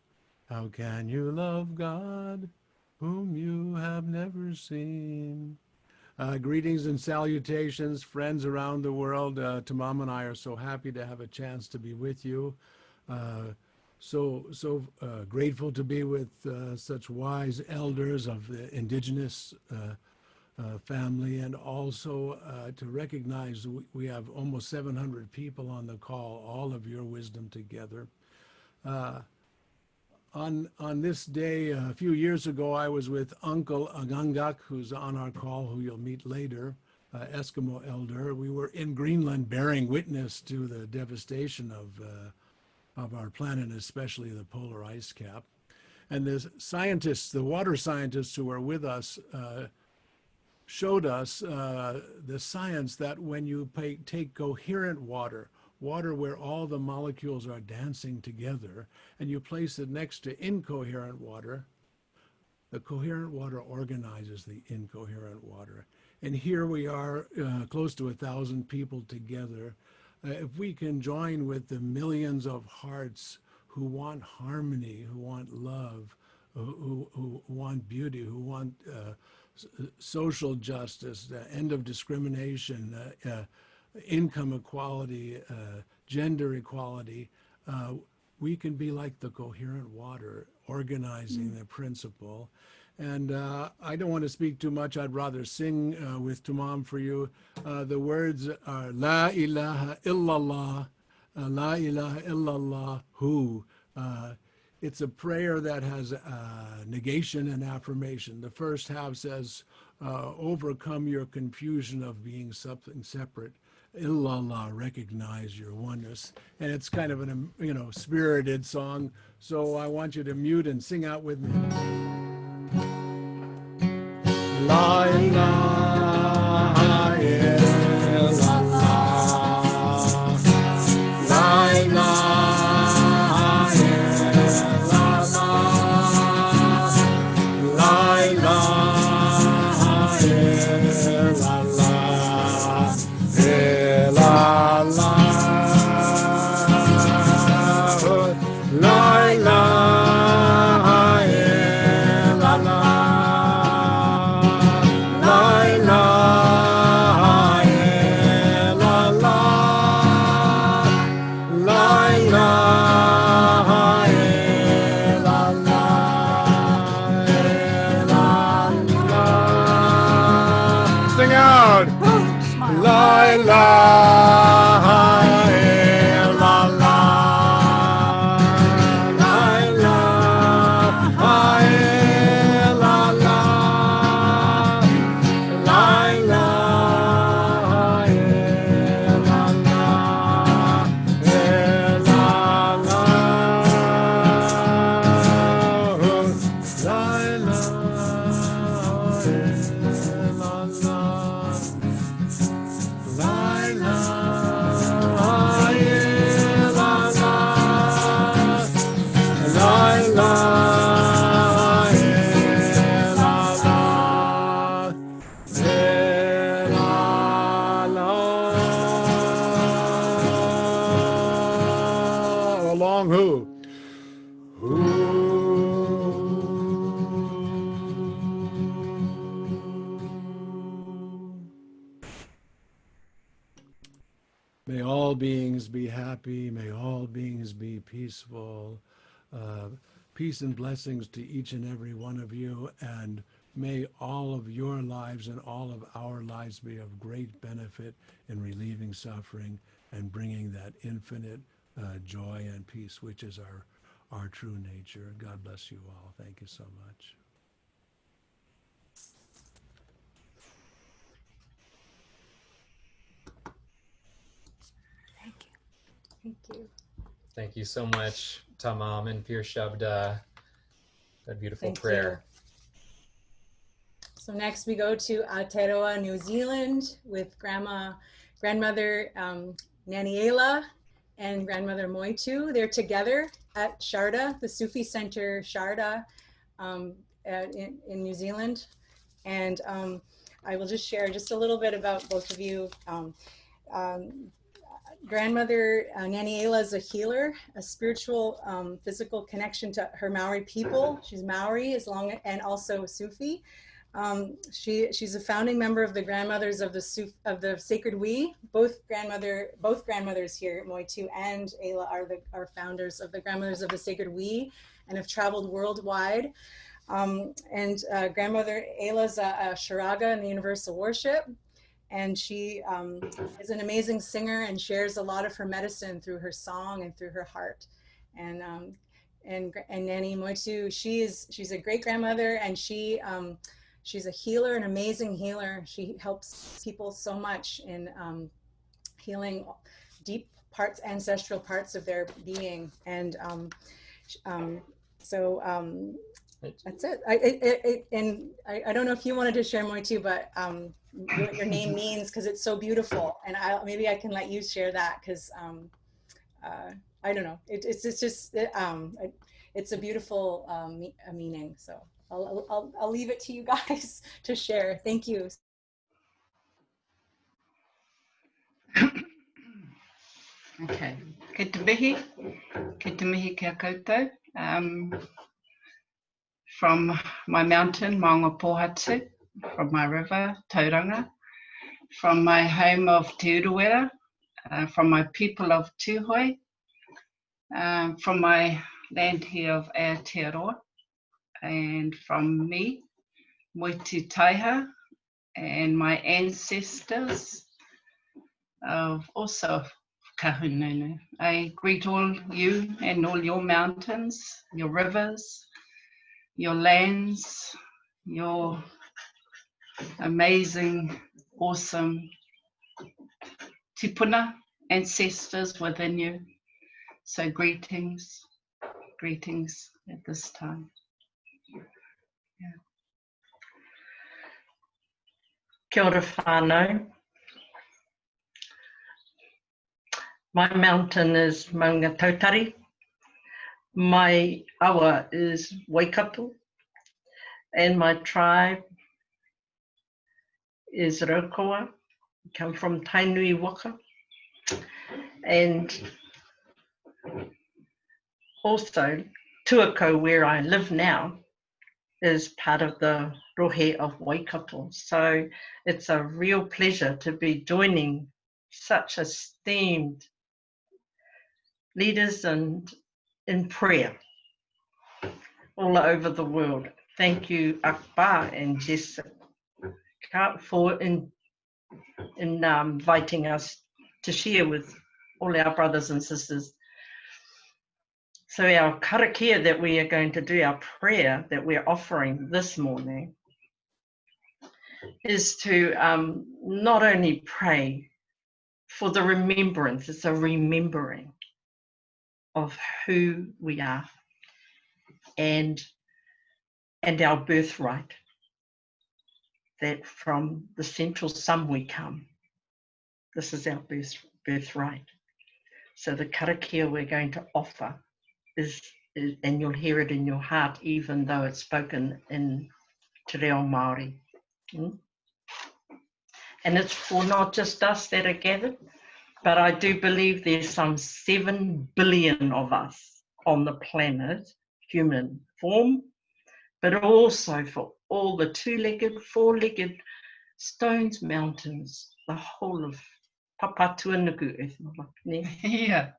how can you love God whom you have never seen? Greetings and salutations, friends around the world. Tamam and I are so happy to have a chance to be with you. So grateful to be with such wise elders of the indigenous family, and also to recognize we have almost 700 people on the call, all of your wisdom together. On this day, a few years ago, I was with Uncle Agangak, who's on our call, who you'll meet later, Eskimo elder. We were in Greenland bearing witness to the devastation of our planet, especially the polar ice cap. And the scientists, the water scientists who were with us, showed us the science that when you take coherent water where all the molecules are dancing together, and you place it next to incoherent water, the coherent water organizes the incoherent water. And here we are, close to 1,000 people together. If we can join with the millions of hearts who want harmony, who want love, who want beauty, who want social justice, the end of discrimination, income equality, gender equality, we can be like the coherent water, organizing the principle. And I don't want to speak too much. I'd rather sing with Tamam for you. The words are La ilaha illallah, La ilaha illallah hu. It's a prayer that has negation and affirmation. The first half says, overcome your confusion of being something separate. Illallah, recognize your oneness. And it's kind of an, spirited song. So I want you to mute and sing out with me. La ilaha illallah, la ilaha illallah, la ilaha illallah, illallah, la ilaha May all beings be happy. May all beings be peaceful. Peace and blessings to each and every one of you. And may all of your lives and all of our lives be of great benefit in relieving suffering and bringing that infinite joy and peace, which is our true nature. God bless you all. Thank you so much. Thank you. Thank you. Thank you so much, Tamam and Pir Shabda. That beautiful Thank prayer. you. So next we go to Aotearoa, New Zealand, with grandmother Naniela and grandmother Moitu. They're together at Sharda, the Sufi Center Sharda in New Zealand. And I will just share just a little bit about both of you. Grandmother Naniela is a healer, a spiritual, physical connection to her Maori people. She's Maori and also Sufi. She's a founding member of the grandmothers of the Sacred We. Both grandmothers here, Moitu and Ayla, are founders of the grandmothers of the Sacred We, and have traveled worldwide. Grandmother Ayla's a Sharaga in the Universal Worship. And she is an amazing singer and shares a lot of her medicine through her song and through her heart. And Nani Moitu, she's a great grandmother, and she's a healer, an amazing healer. She helps people so much in healing deep parts, ancestral parts of their being. And that's it. I don't know if you wanted to share more too, but what your name means, because it's so beautiful, and maybe I can let you share that, because I don't know. It's a beautiful meaning. So I'll leave it to you guys to share. Thank you. Okay. Kei te mihi kia koutou. From my mountain, Maunga Pohatu, from my river, Tauranga, from my home of Te Urewera, from my people of Tūhoe, from my land here of Aotearoa, and from me, Moitu Taiha, and my ancestors of also Kahununu. I greet all you and all your mountains, your rivers, your lands, your amazing, awesome tipuna ancestors within you. So greetings at this time. Yeah. Kia ora whānau. My mountain is Maunga Tautari. My awa is Waikato, and my tribe is Raukawa. We come from Tainui Waka. And also Tuako, where I live now, is part of the rohe of Waikato. So it's a real pleasure to be joining such esteemed leaders and in prayer all over the world. Thank you, Akbar and Jessica, for inviting us to share with all our brothers and sisters. So our karakia that we are going to do, our prayer that we're offering this morning, is to not only pray for the remembrance, it's a remembering of who we are and our birthright, that from the central sun we come. This is our birthright. So the karakia we're going to offer is, and you'll hear it in your heart, even though it's spoken in Te Reo Māori. And it's for not just us that are gathered, but I do believe there's some 7 billion of us on the planet, human form, but also for all the 2-legged, 4-legged stones, mountains, the whole of Papa tuanuku. Yeah.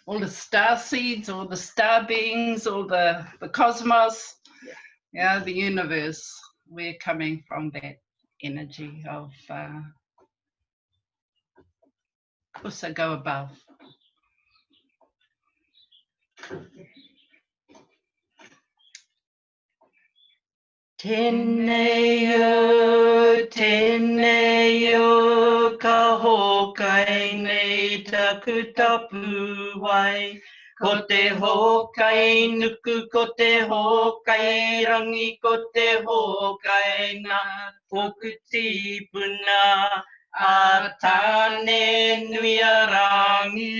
All the star seeds, all the star beings, all the cosmos, yeah, the universe. We're coming from that energy of Kusa, go above. Teneo, ka hokai nei taku tapu wai. Ko te hokai nuku, ko te hokai rangi, ko te hokai na hoku tipuna. A tāne nui a rangi.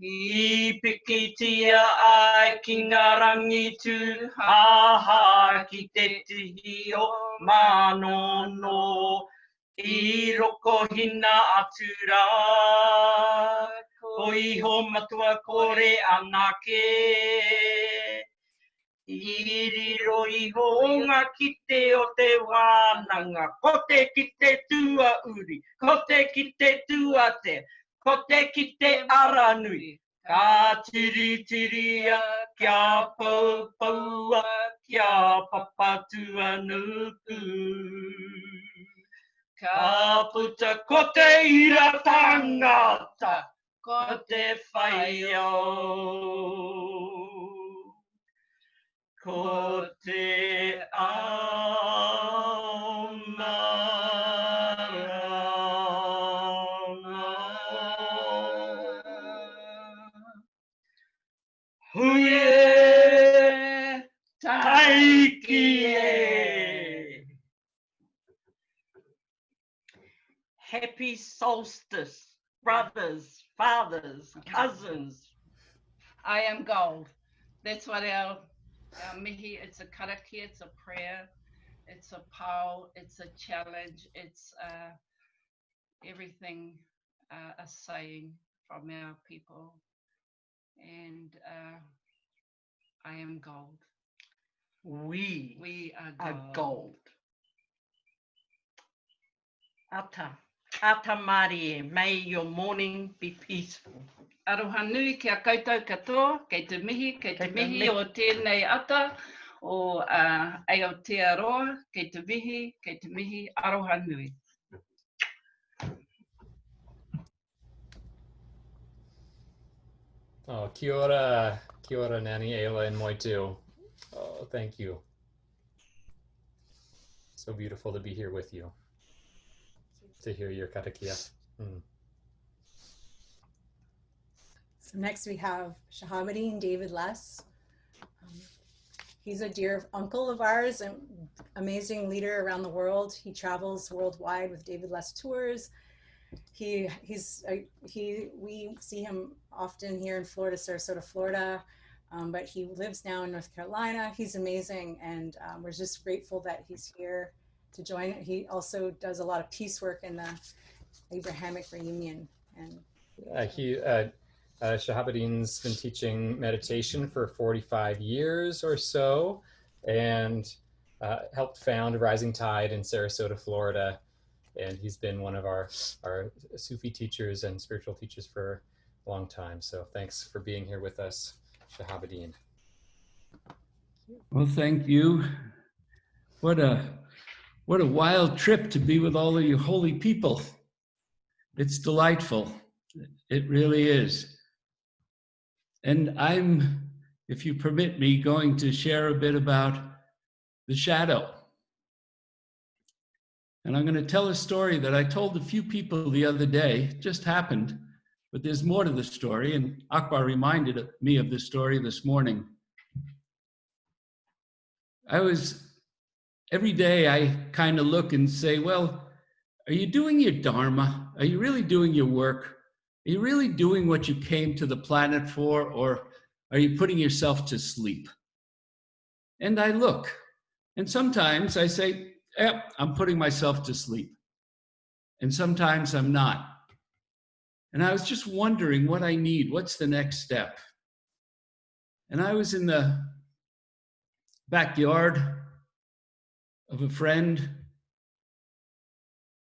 I pikitia ai ki ngā rangi tū haha ki te tihi o manono. I roko hina atu rā, ko iho matua kore anake. I riro iho ngā kite o te wānanga, ko te kite tua uri, ko te kite tua te, ko te kite aranui. Ka tiri tiria, kia pau paua, kia papatua nuku. Ka puta ko te ira tangata, ko te whaiau. Ko te Huye taikie. Happy solstice, brothers, fathers, cousins. I am gold. That's what our mihi, it's a karaki, it's a prayer, it's a pau, it's a challenge, it's everything a saying from our people. And I am gold. We are gold. Ata Marie, may your morning be peaceful. Aroha nui kia koutou katoa, kei te mihi o tēnei ata, o Aotearoa, kei te mihi, aroha nui. Oh, kia ora, Nani, Ayla, and Moitu. Oh, thank you. So beautiful to be here with you, to hear your karakia. So next we have Shahabuddin David Less. He's a dear uncle of ours, an amazing leader around the world. He travels worldwide with David Less tours. We see him often here in Florida, Sarasota, Florida, but he lives now in North Carolina. He's amazing, and we're just grateful that he's here to join. He also does a lot of peace work in the Abrahamic reunion. And Shahabuddin's been teaching meditation for 45 years or so, and helped found Rising Tide in Sarasota, Florida. And he's been one of our Sufi teachers and spiritual teachers for a long time. So thanks for being here with us, Shahabuddin. Well, thank you. What a wild trip to be with all of you holy people. It's delightful. It really is. And I'm, if you permit me, going to share a bit about the shadow. And I'm going to tell a story that I told a few people the other day. It just happened, but there's more to the story. And Akbar reminded me of the story this morning. Every day I kind of look and say, well, are you doing your dharma? Are you really doing your work? Are you really doing what you came to the planet for? Or are you putting yourself to sleep? And I look, and sometimes I say, I'm putting myself to sleep. And sometimes I'm not. And I was just wondering what I need. What's the next step? And I was in the backyard of a friend,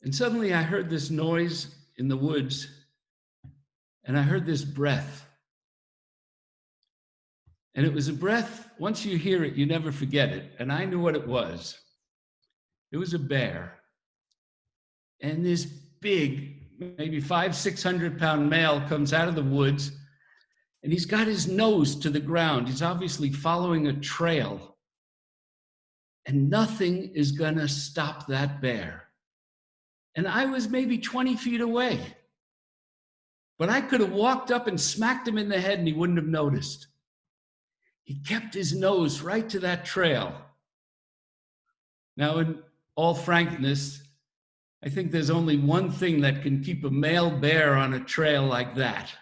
And suddenly I heard this noise in the woods, and I heard this breath. And it was a breath, once you hear it, you never forget it. And I knew what it was. It was a bear. And this big, maybe 500-600-pound male comes out of the woods, and he's got his nose to the ground. He's obviously following a trail. And nothing is gonna stop that bear. And I was maybe 20 feet away. But I could have walked up and smacked him in the head and he wouldn't have noticed. He kept his nose right to that trail. Now, in all frankness, I think there's only one thing that can keep a male bear on a trail like that.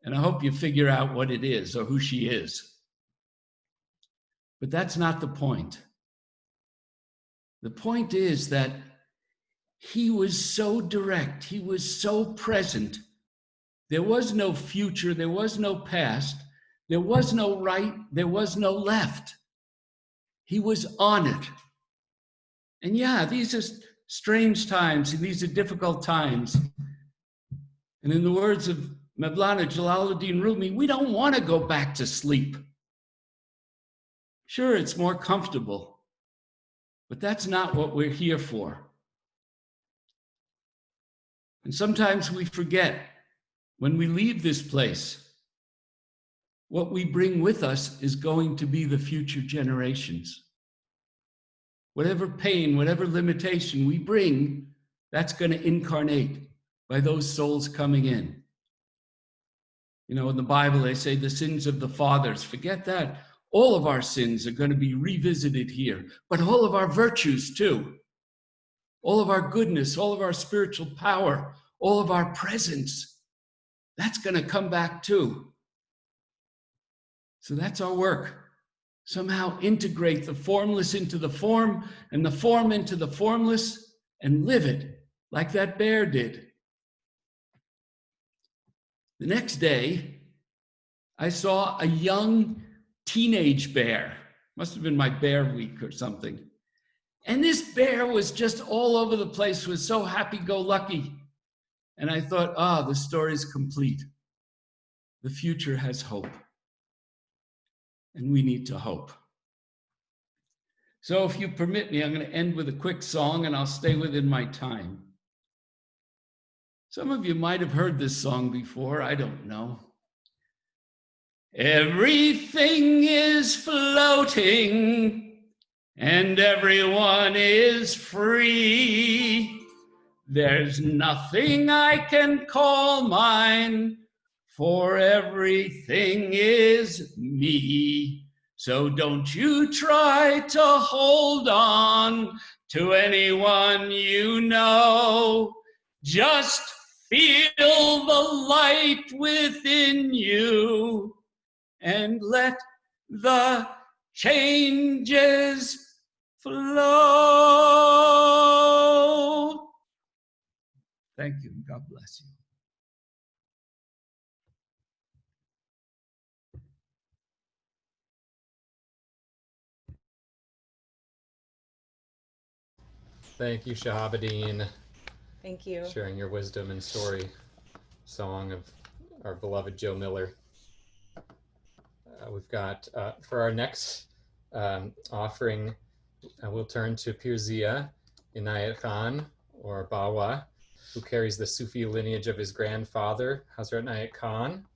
And I hope you figure out what it is or who she is. But that's not the point. The point is that he was so direct, he was so present. There was no future, there was no past, there was no right, there was no left. He was on it. And yeah, these are strange times and these are difficult times. And in the words of Mevlana Jalaluddin Rumi, we don't want to go back to sleep. Sure, it's more comfortable, but that's not what we're here for. And sometimes we forget when we leave this place, what we bring with us is going to be the future generations. Whatever pain, whatever limitation we bring, that's going to incarnate by those souls coming in. You know, in the Bible, they say the sins of the fathers. Forget that. All of our sins are going to be revisited here, but all of our virtues too. All of our goodness, all of our spiritual power, all of our presence, that's going to come back too. So that's our work. Somehow integrate the formless into the form and the form into the formless and live it like that bear did. The next day, I saw a young teenage bear. Must have been my bear week or something. And this bear was just all over the place, was so happy-go-lucky. And I thought, the story's complete. The future has hope. And we need to hope. So if you permit me, I'm going to end with a quick song and I'll stay within my time. Some of you might have heard this song before, I don't know. Everything is floating and everyone is free. There's nothing I can call mine, for everything is me. So don't you try to hold on to anyone you know. Just feel the light within you and let the changes flow. Thank you. God bless you. Thank you, Shahabuddin. Thank you. Sharing your wisdom and story song of our beloved Joe Miller. We've got, for our next offering, we'll turn to Pirzia Inayat-Khan, or Bawa, who carries the Sufi lineage of his grandfather, Hazrat Inayat-Khan.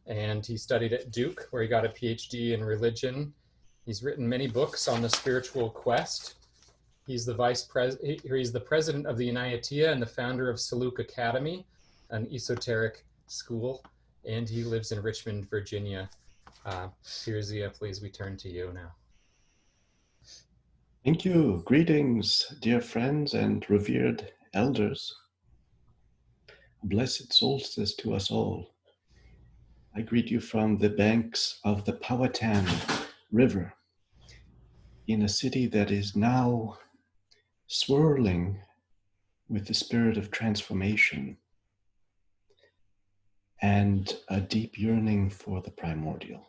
And he studied at Duke, where he got a PhD in religion. He's written many books on the spiritual quest. He's the he's the president of the Inayatiyya and the founder of Saluk Academy, an esoteric school, and he lives in Richmond, Virginia. Pirzia, please, we turn to you now. Thank you. Greetings, dear friends and revered elders. Blessed solstice to us all. I greet you from the banks of the Powhatan River in a city that is now swirling with the spirit of transformation and a deep yearning for the primordial.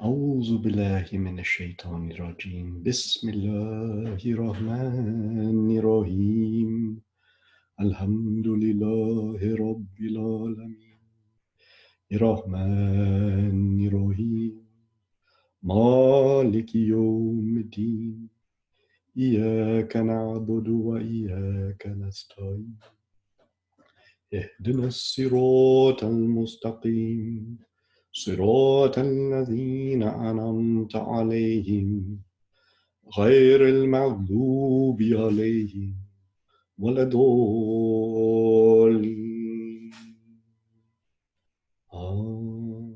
أعوذ بالله من الشيطان الرجيم بسم الله الرحمن الرحيم الحمد لله رب العالمين الرحمن الرحيم مالك يوم الدين إياك نعبد وإياك نستعين اهدنا الصراط المستقيم صراط الذين أنعمت عليهم غير المغضوب عليهم ولا الضالين آمين.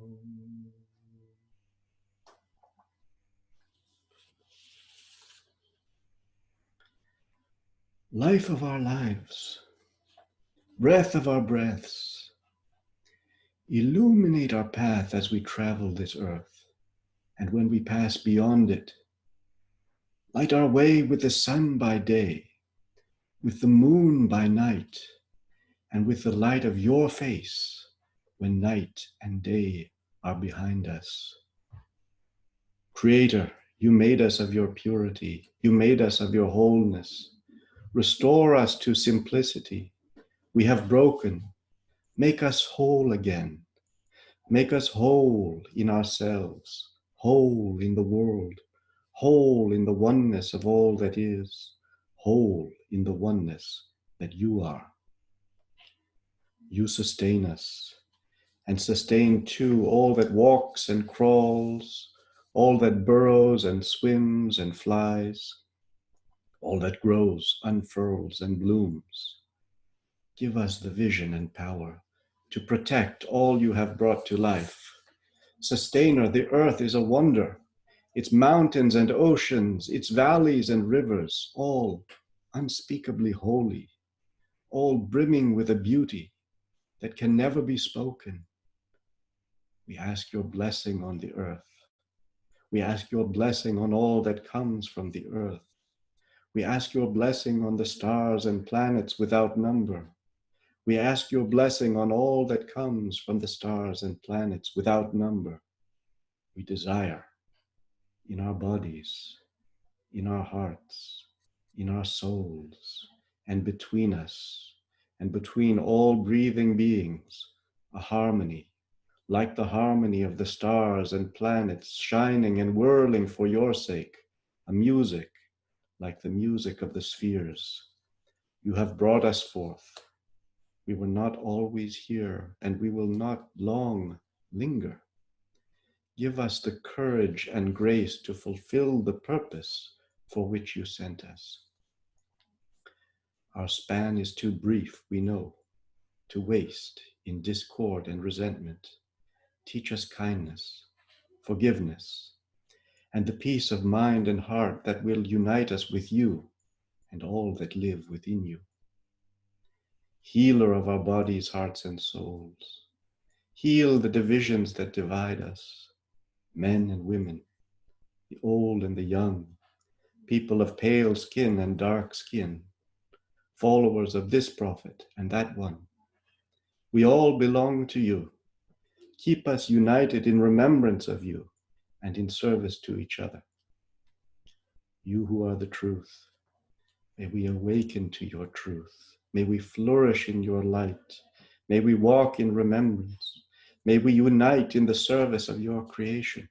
Life of our lives, breath of our breaths, illuminate our path as we travel this earth, and when we pass beyond it, light our way with the sun by day, with the moon by night, and with the light of your face when night and day are behind us. Creator, you made us of your purity. You made us of your wholeness. Restore us to simplicity. We have broken. Make us whole again. Make us whole in ourselves, whole in the world, whole in the oneness of all that is, whole in the oneness that you are. You sustain us, and sustain too all that walks and crawls, all that burrows and swims and flies, all that grows, unfurls, and blooms. Give us the vision and power to protect all you have brought to life. Sustainer, the earth is a wonder. Its mountains and oceans, its valleys and rivers, all unspeakably holy, all brimming with a beauty that can never be spoken. We ask your blessing on the earth. We ask your blessing on all that comes from the earth. We ask your blessing on the stars and planets without number. We ask your blessing on all that comes from the stars and planets without number. We desire in our bodies, in our hearts, in our souls, and between us, and between all breathing beings, a harmony, like the harmony of the stars and planets shining and whirling for your sake, a music like the music of the spheres. You have brought us forth. We were not always here, and we will not long linger. Give us the courage and grace to fulfill the purpose for which you sent us. Our span is too brief, we know, to waste in discord and resentment. Teach us kindness, forgiveness, and the peace of mind and heart that will unite us with you and all that live within you. Healer of our bodies, hearts, and souls, heal the divisions that divide us, men and women, the old and the young, people of pale skin and dark skin, followers of this prophet and that one. We all belong to you. Keep us united in remembrance of you and in service to each other. You who are the truth, may we awaken to your truth. May we flourish in your light. May we walk in remembrance. May we unite in the service of your creation.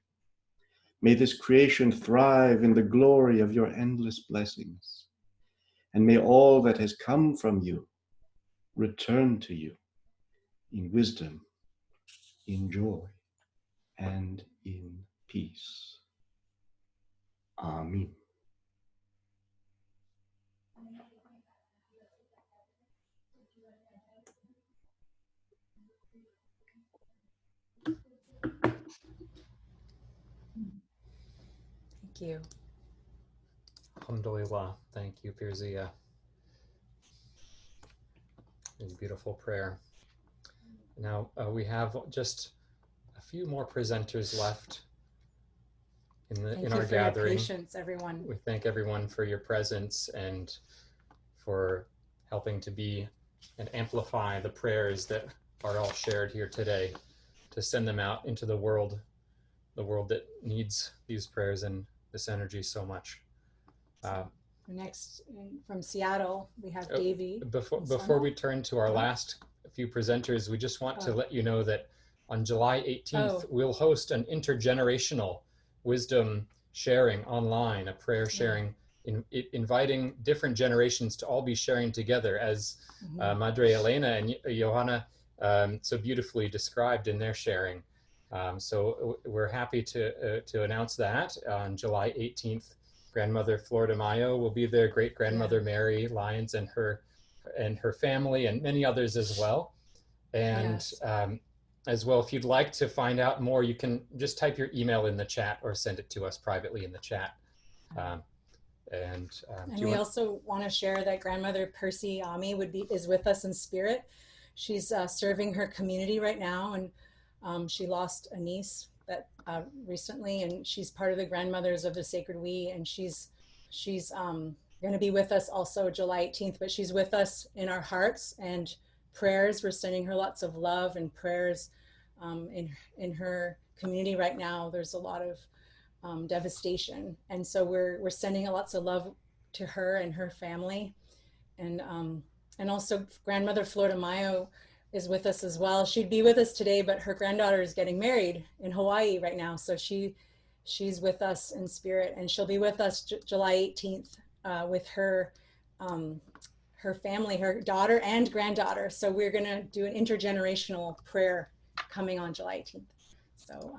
May this creation thrive in the glory of your endless blessings. And may all that has come from you return to you in wisdom, in joy, and in peace. Amen. Thank you. Alhamdulillah. Thank you, Pirzia. It's a beautiful prayer. Now we have just a few more presenters left in our gathering. Your patience, everyone. We thank everyone for your presence and for helping to be and amplify the prayers that are all shared here today, to send them out into the world the world that needs these prayers and this energy so much. Next, from Seattle, we have Davy. Before we turn to our last few presenters, we just want to let you know that on July 18th, we'll host an intergenerational wisdom sharing online, a prayer sharing, inviting different generations to all be sharing together, as Madre Elena and Johanna so beautifully described in their sharing. So we're happy to announce that on July 18th. Grandmother Flor de Mayo will be there, great grandmother Mary Lyons and her family, and many others as well. And as well, if you'd like to find out more, you can just type your email in the chat or send it to us privately in the chat. And we also want to share that Grandmother Percy Ami is with us in spirit. She's serving her community right now, and she lost a niece that recently, and she's part of the Grandmothers of the Sacred We, and she's going to be with us also July 18th, but she's with us in our hearts and prayers. We're sending her lots of love and prayers in her community right now. There's a lot of devastation, and so we're sending lots of love to her and her family, and also Grandmother Flor de Mayo is with us as well. She'd be with us today, but her granddaughter is getting married in Hawaii right now, so she's with us in spirit, and she'll be with us July 18th with her her family, her daughter and granddaughter. So we're going to do an intergenerational prayer coming on July 18th. So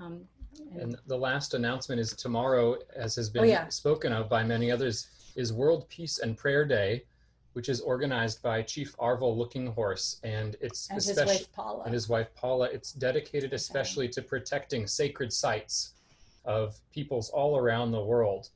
and the last announcement is tomorrow, as has been spoken of by many others, is World Peace and Prayer Day, which is organized by Chief Arvel Looking Horse, and it's his wife Paula. And his wife Paula. It's dedicated especially to protecting sacred sites of peoples all around the world.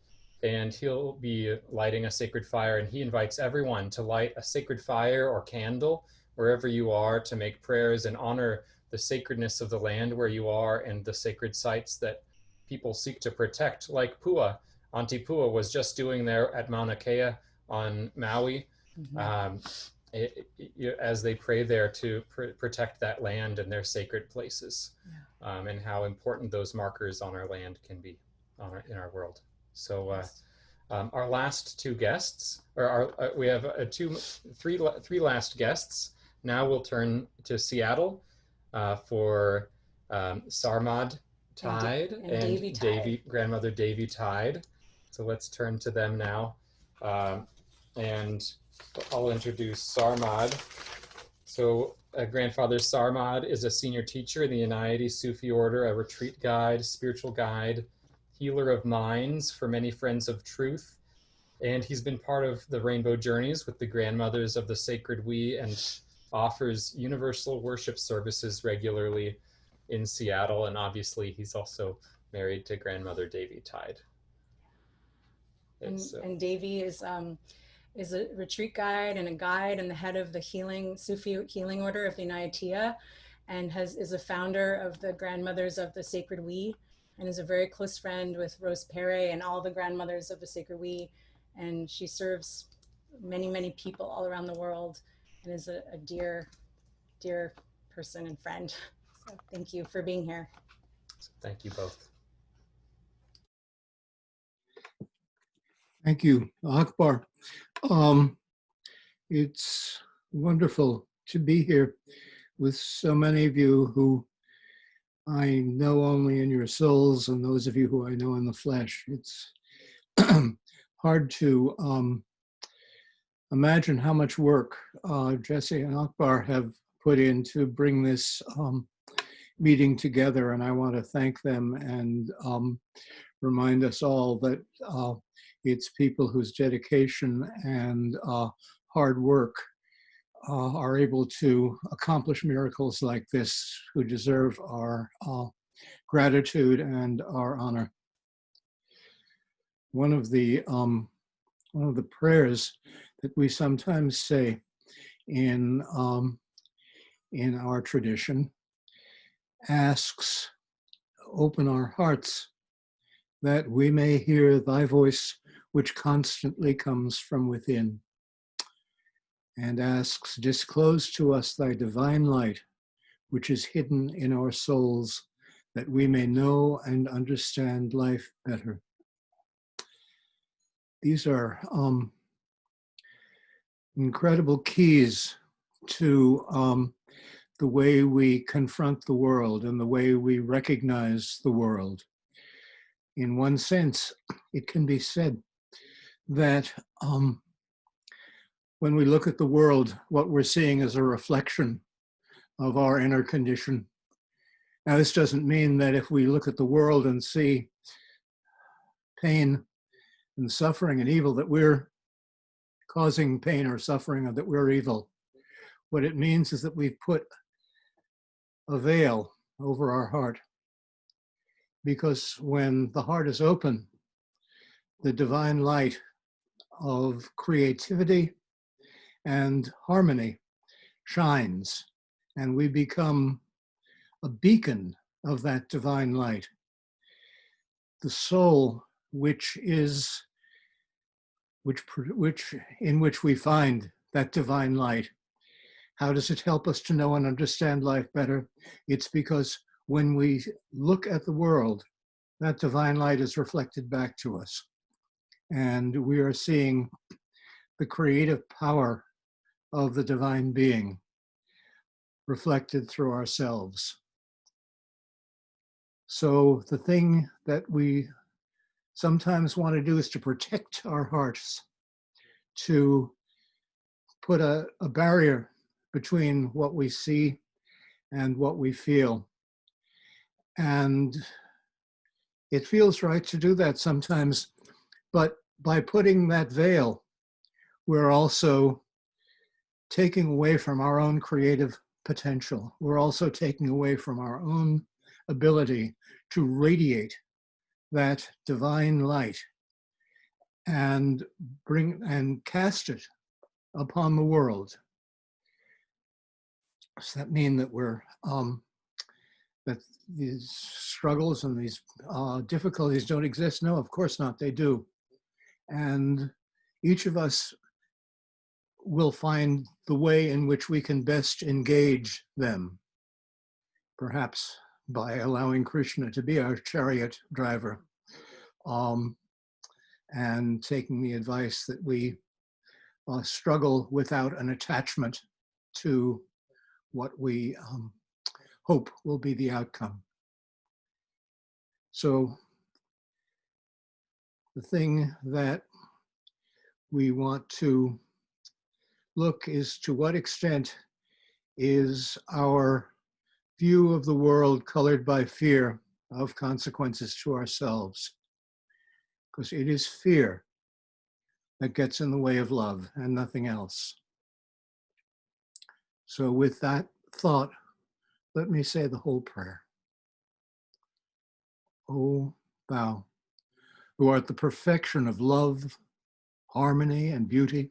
And he'll be lighting a sacred fire, and he invites everyone to light a sacred fire or candle wherever you are to make prayers and honor the sacredness of the land where you are and the sacred sites that people seek to protect, like Pua. Auntie Pua was just doing there at Mauna Kea on Maui. As they pray there to protect that land and their sacred places, and how important those markers on our land can be in our world. So our last two guests, we have three last guests. Now we'll turn to Seattle for Sarmad Tide and Davy, Grandmother Davy Tide. So let's turn to them now. And I'll introduce Sarmad. So Grandfather Sarmad is a senior teacher in the Inayatiyya Sufi order, a retreat guide, spiritual guide, healer of minds for many friends of truth. And he's been part of the Rainbow Journeys with the Grandmothers of the Sacred We, and offers universal worship services regularly in Seattle. And obviously he's also married to Grandmother Davy Tide. And Davy is a retreat guide and a guide and the head of the Sufi healing order of the Inayatiyya, and is a founder of the Grandmothers of the Sacred We, and is a very close friend with Rose Pere and all the Grandmothers of the Sacred We. And she serves many, many people all around the world, and is a dear, dear person and friend. So thank you for being here. Thank you both. Thank you, Akbar. It's wonderful to be here with so many of you who I know only in your souls, and those of you who I know in the flesh. It's hard to imagine how much work Jesse and Akbar have put in to bring this meeting together, and I want to thank them and remind us all that it's people whose dedication and hard work are able to accomplish miracles like this, who deserve our gratitude and our honor. One of the prayers that we sometimes say in our tradition asks, "Open our hearts, that we may hear thy voice, which constantly comes from within," and asks, "Disclose to us thy divine light, which is hidden in our souls, that we may know and understand life better. These are incredible keys to the way we confront the world and the way we recognize the world. In one sense, it can be said that when we look at the world, what we're seeing is a reflection of our inner condition. Now, this doesn't mean that if we look at the world and see pain and suffering and evil, that we're causing pain or suffering or that we're evil. What it means is that we've put a veil over our heart, because when the heart is open, the divine light of creativity and harmony shines, and we become a beacon of that divine light. The soul, in which we find that divine light. How does it help us to know and understand life better? It's because when we look at the world, that divine light is reflected back to us. And we are seeing the creative power of the divine being reflected through ourselves. So the thing that we sometimes want to do is to protect our hearts, to put a barrier between what we see and what we feel. And it feels right to do that sometimes, but by putting that veil, we're also taking away from our own creative potential. We're also taking away from our own ability to radiate that divine light and cast it upon the world. Does that mean that that these struggles and these difficulties don't exist? No, of course not, they do. And each of us will find the way in which we can best engage them, perhaps by allowing Krishna to be our chariot driver, and taking the advice that we struggle without an attachment to what we hope will be the outcome. So the thing that we want to look is to what extent is our view of the world colored by fear of consequences to ourselves, because it is fear that gets in the way of love and nothing else. So with that thought, let me say the whole prayer. O thou, who art the perfection of love, harmony, and beauty,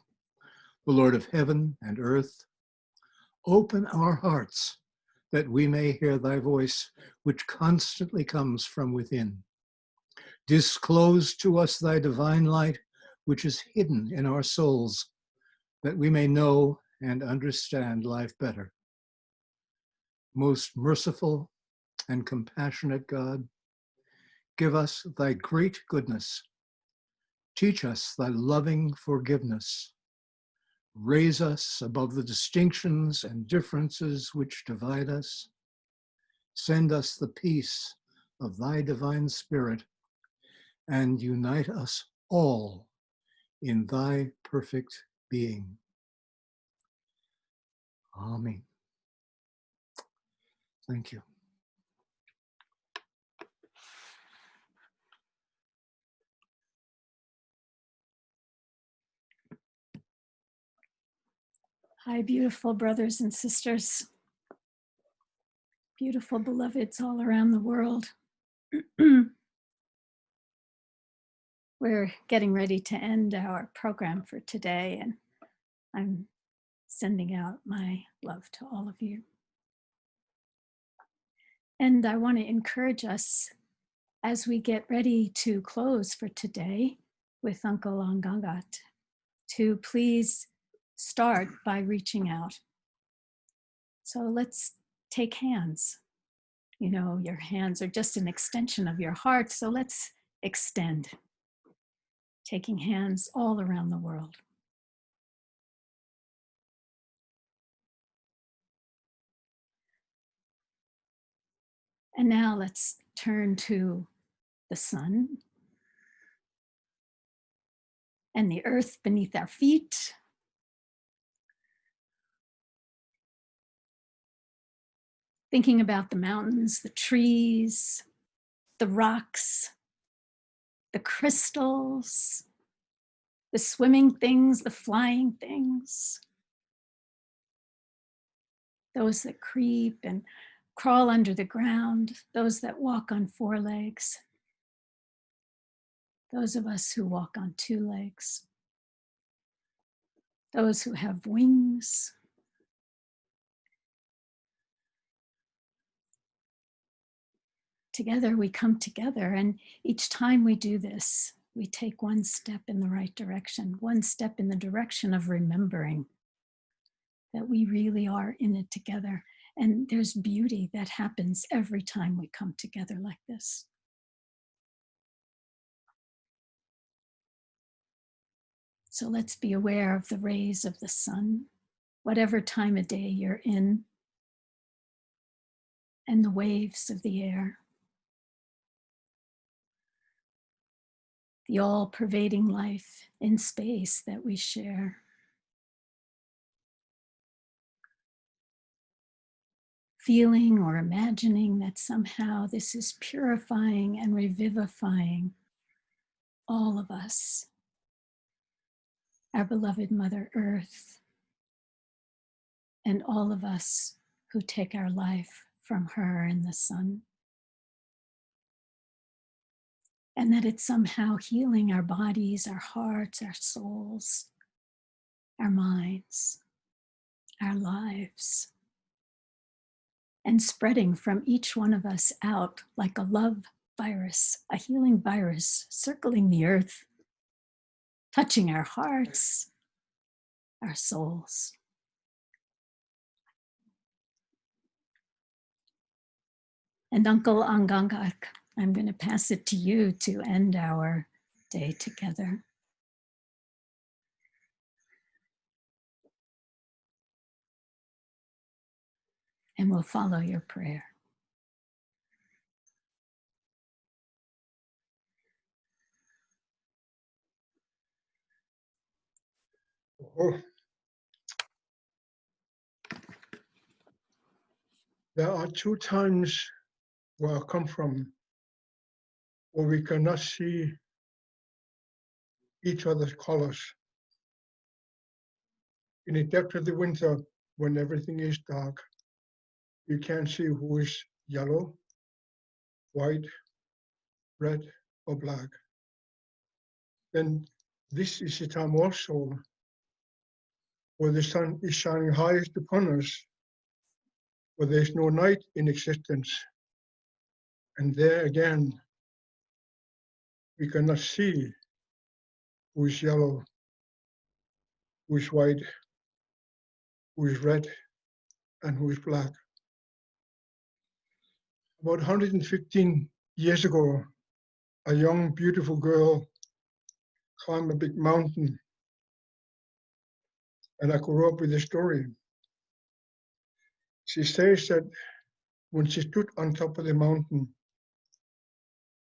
the Lord of heaven and earth, open our hearts that we may hear thy voice, which constantly comes from within. Disclose to us thy divine light, which is hidden in our souls, that we may know and understand life better. Most merciful and compassionate God, give us thy great goodness. Teach us thy loving forgiveness. Raise us above the distinctions and differences which divide us. Send us the peace of thy divine spirit, and unite us all in thy perfect being. Amen. Thank you. Hi, beautiful brothers and sisters, beautiful beloveds all around the world. We're getting ready to end our program for today, and I'm sending out my love to all of you. And I want to encourage us as we get ready to close for today with Uncle Angangat to please start by reaching out. So let's take hands You know, your hands are just an extension of your heart, so let's extend, taking hands all around the world. And now let's turn to the sun and the earth beneath our feet. Thinking about the mountains, the trees, the rocks, the crystals, the swimming things, the flying things, those that creep and crawl under the ground, those that walk on 4 legs, those of us who walk on 2 legs, those who have wings. Together we come together, and each time we do this, we take one step in the right direction, one step in the direction of remembering that we really are in it together. And there's beauty that happens every time we come together like this. So let's be aware of the rays of the sun, whatever time of day you're in, and the waves of the air. The all-pervading life in space that we share. Feeling or imagining that somehow this is purifying and revivifying all of us, our beloved Mother Earth, and all of us who take our life from her and the sun. And that it's somehow healing our bodies, our hearts, our souls, our minds, our lives, and spreading from each one of us out like a love virus, a healing virus circling the earth, touching our hearts, our souls. And Uncle Angangak, I'm going to pass it to you to end our day together. And we'll follow your prayer. Oh. There are 2 times where I come from where we cannot see each other's colors. In the depth of the winter, when everything is dark, you can't see who is yellow, white, red, or black. Then this is the time also where the sun is shining highest upon us, where there's no night in existence. And there again, we cannot see who is yellow, who is white, who is red, and who is black. About 115 years ago, a young, beautiful girl climbed a big mountain, and I grew up with the story. She says that when she stood on top of the mountain,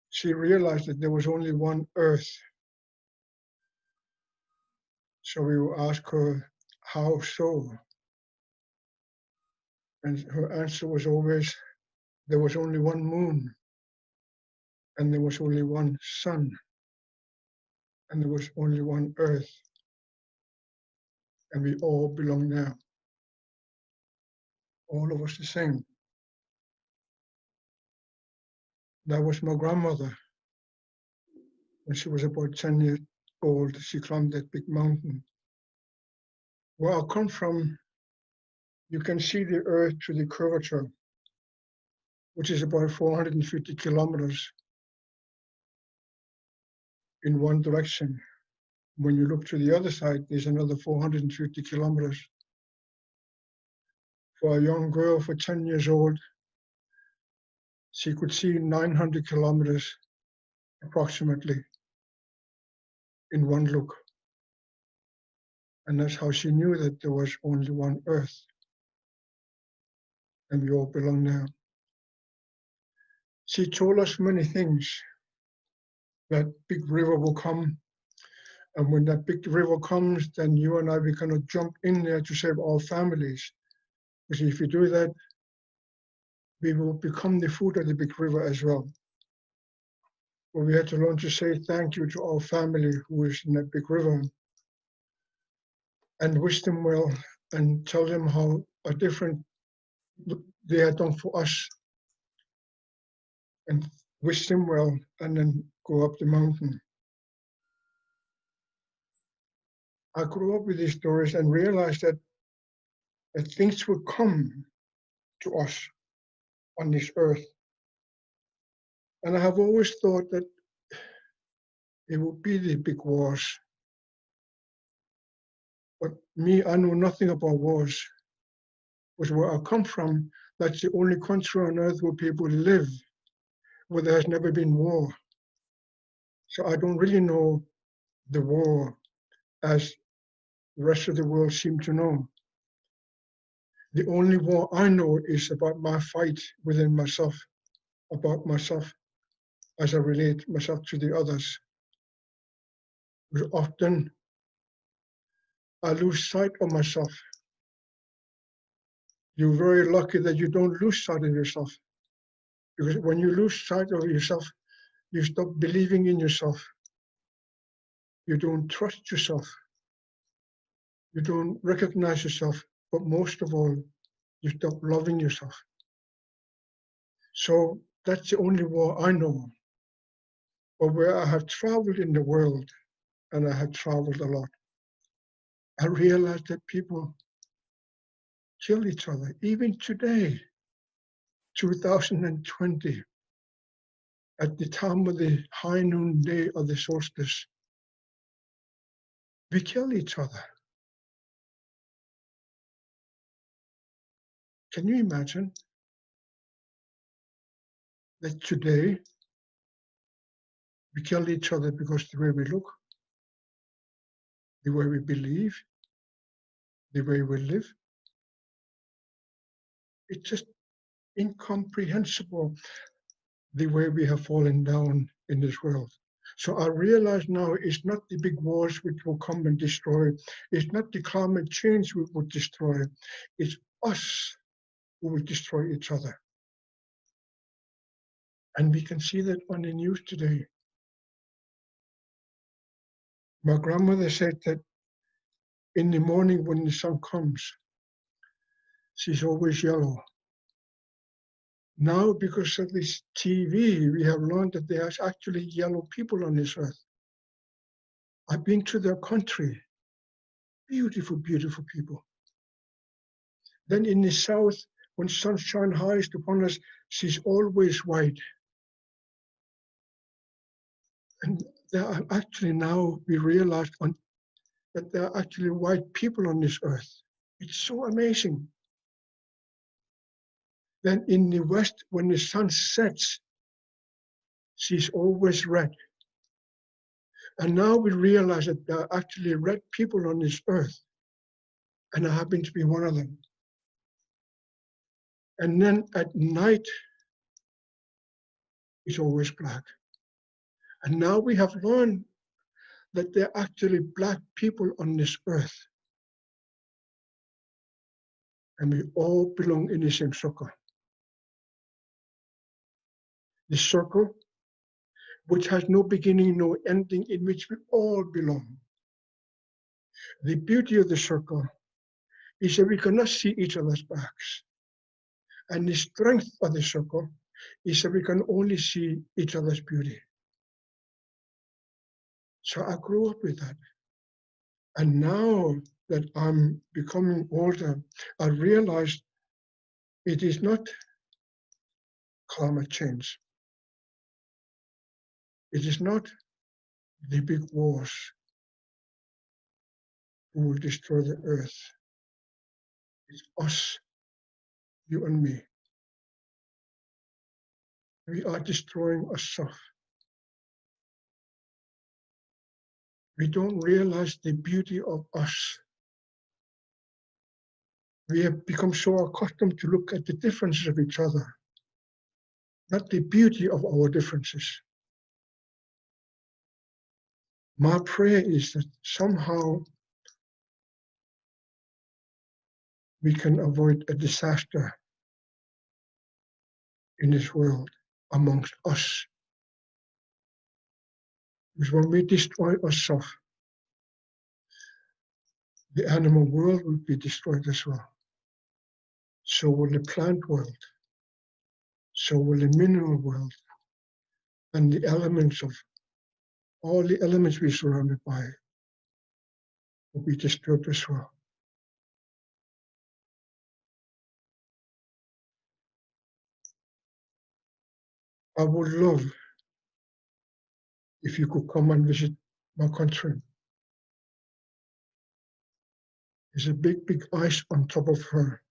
she realized that there was only one earth. So we will ask her, how so? And her answer was always, there was only one moon, and there was only one sun, and there was only one earth, and we all belong there. All of us the same. That was my grandmother. When she was about 10 years old, she climbed that big mountain. Where I come from, you can see the earth through the curvature, which is about 450 kilometers in one direction. When you look to the other side, there's another 450 kilometers. For a young girl for 10 years old, She could see 900 kilometers approximately in one look. And that's how she knew that there was only one Earth, and we all belong there. She told us many things. That big river will come, and when that big river comes, then you and I, we're gonna jump in there to save our families. Because if you do that, we will become the food of the big river as well. But we had to learn to say thank you to our family who is in that big river, and wish them well, and tell them how a different they had done for us, and wish them well, and then go up the mountain. I grew up with these stories and realized that things would come to us on this earth. And I have always thought that it would be the big wars. But me, I know nothing about wars. Because where I come from, that's the only country on earth where people live, where there has never been war. So I don't really know the war as the rest of the world seem to know. The only war I know is about my fight within myself, about myself as I relate myself to the others. Because often I lose sight of myself. You're very lucky that you don't lose sight of yourself. Because when you lose sight of yourself, you stop believing in yourself. You don't trust yourself. You don't recognize yourself. But most of all, you stop loving yourself. So that's the only war I know. But where I have traveled in the world, and I have traveled a lot, I realized that people kill each other. Even today, 2020, at the time of the high noon day of the solstice, we kill each other. Can you imagine that today we kill each other because the way we look, the way we believe, the way we live? It's just incomprehensible the way we have fallen down in this world. So I realize now it's not the big wars which will come and destroy. It's not the climate change which will destroy. It's us who will destroy each other. And we can see that on the news today. My grandmother said that in the morning when the sun comes, she's always yellow. Now, because of this TV, we have learned that there's actually yellow people on this earth. I've been to their country. Beautiful, beautiful people. Then in the south, when sunshine highest upon us, she's always white. And there are actually now, we realized that there are actually white people on this earth. It's so amazing. Then in the west, when the sun sets, she's always red. And now we realize that there are actually red people on this earth. And I happen to be one of them. And then at night, it's always black. And now we have learned that there are actually black people on this earth. And we all belong in the same circle. The circle which has no beginning, no ending, in which we all belong. The beauty of the circle is that we cannot see each other's backs. And the strength of the circle is that we can only see each other's beauty. So I grew up with that. And now that I'm becoming older, I realize it is not climate change. It is not the big wars who will destroy the earth. It's us, you and me. We are destroying ourselves. We don't realize the beauty of us. We have become so accustomed to look at the differences of each other, not the beauty of our differences. My prayer is that somehow we can avoid a disaster in this world amongst us. Because when we destroy ourselves, the animal world will be destroyed as well. So will the plant world. So will the mineral world. And the elements of all the elements we're surrounded by will be disturbed as well. I would love if you could come and visit my country. There's a big, big ice on top of her.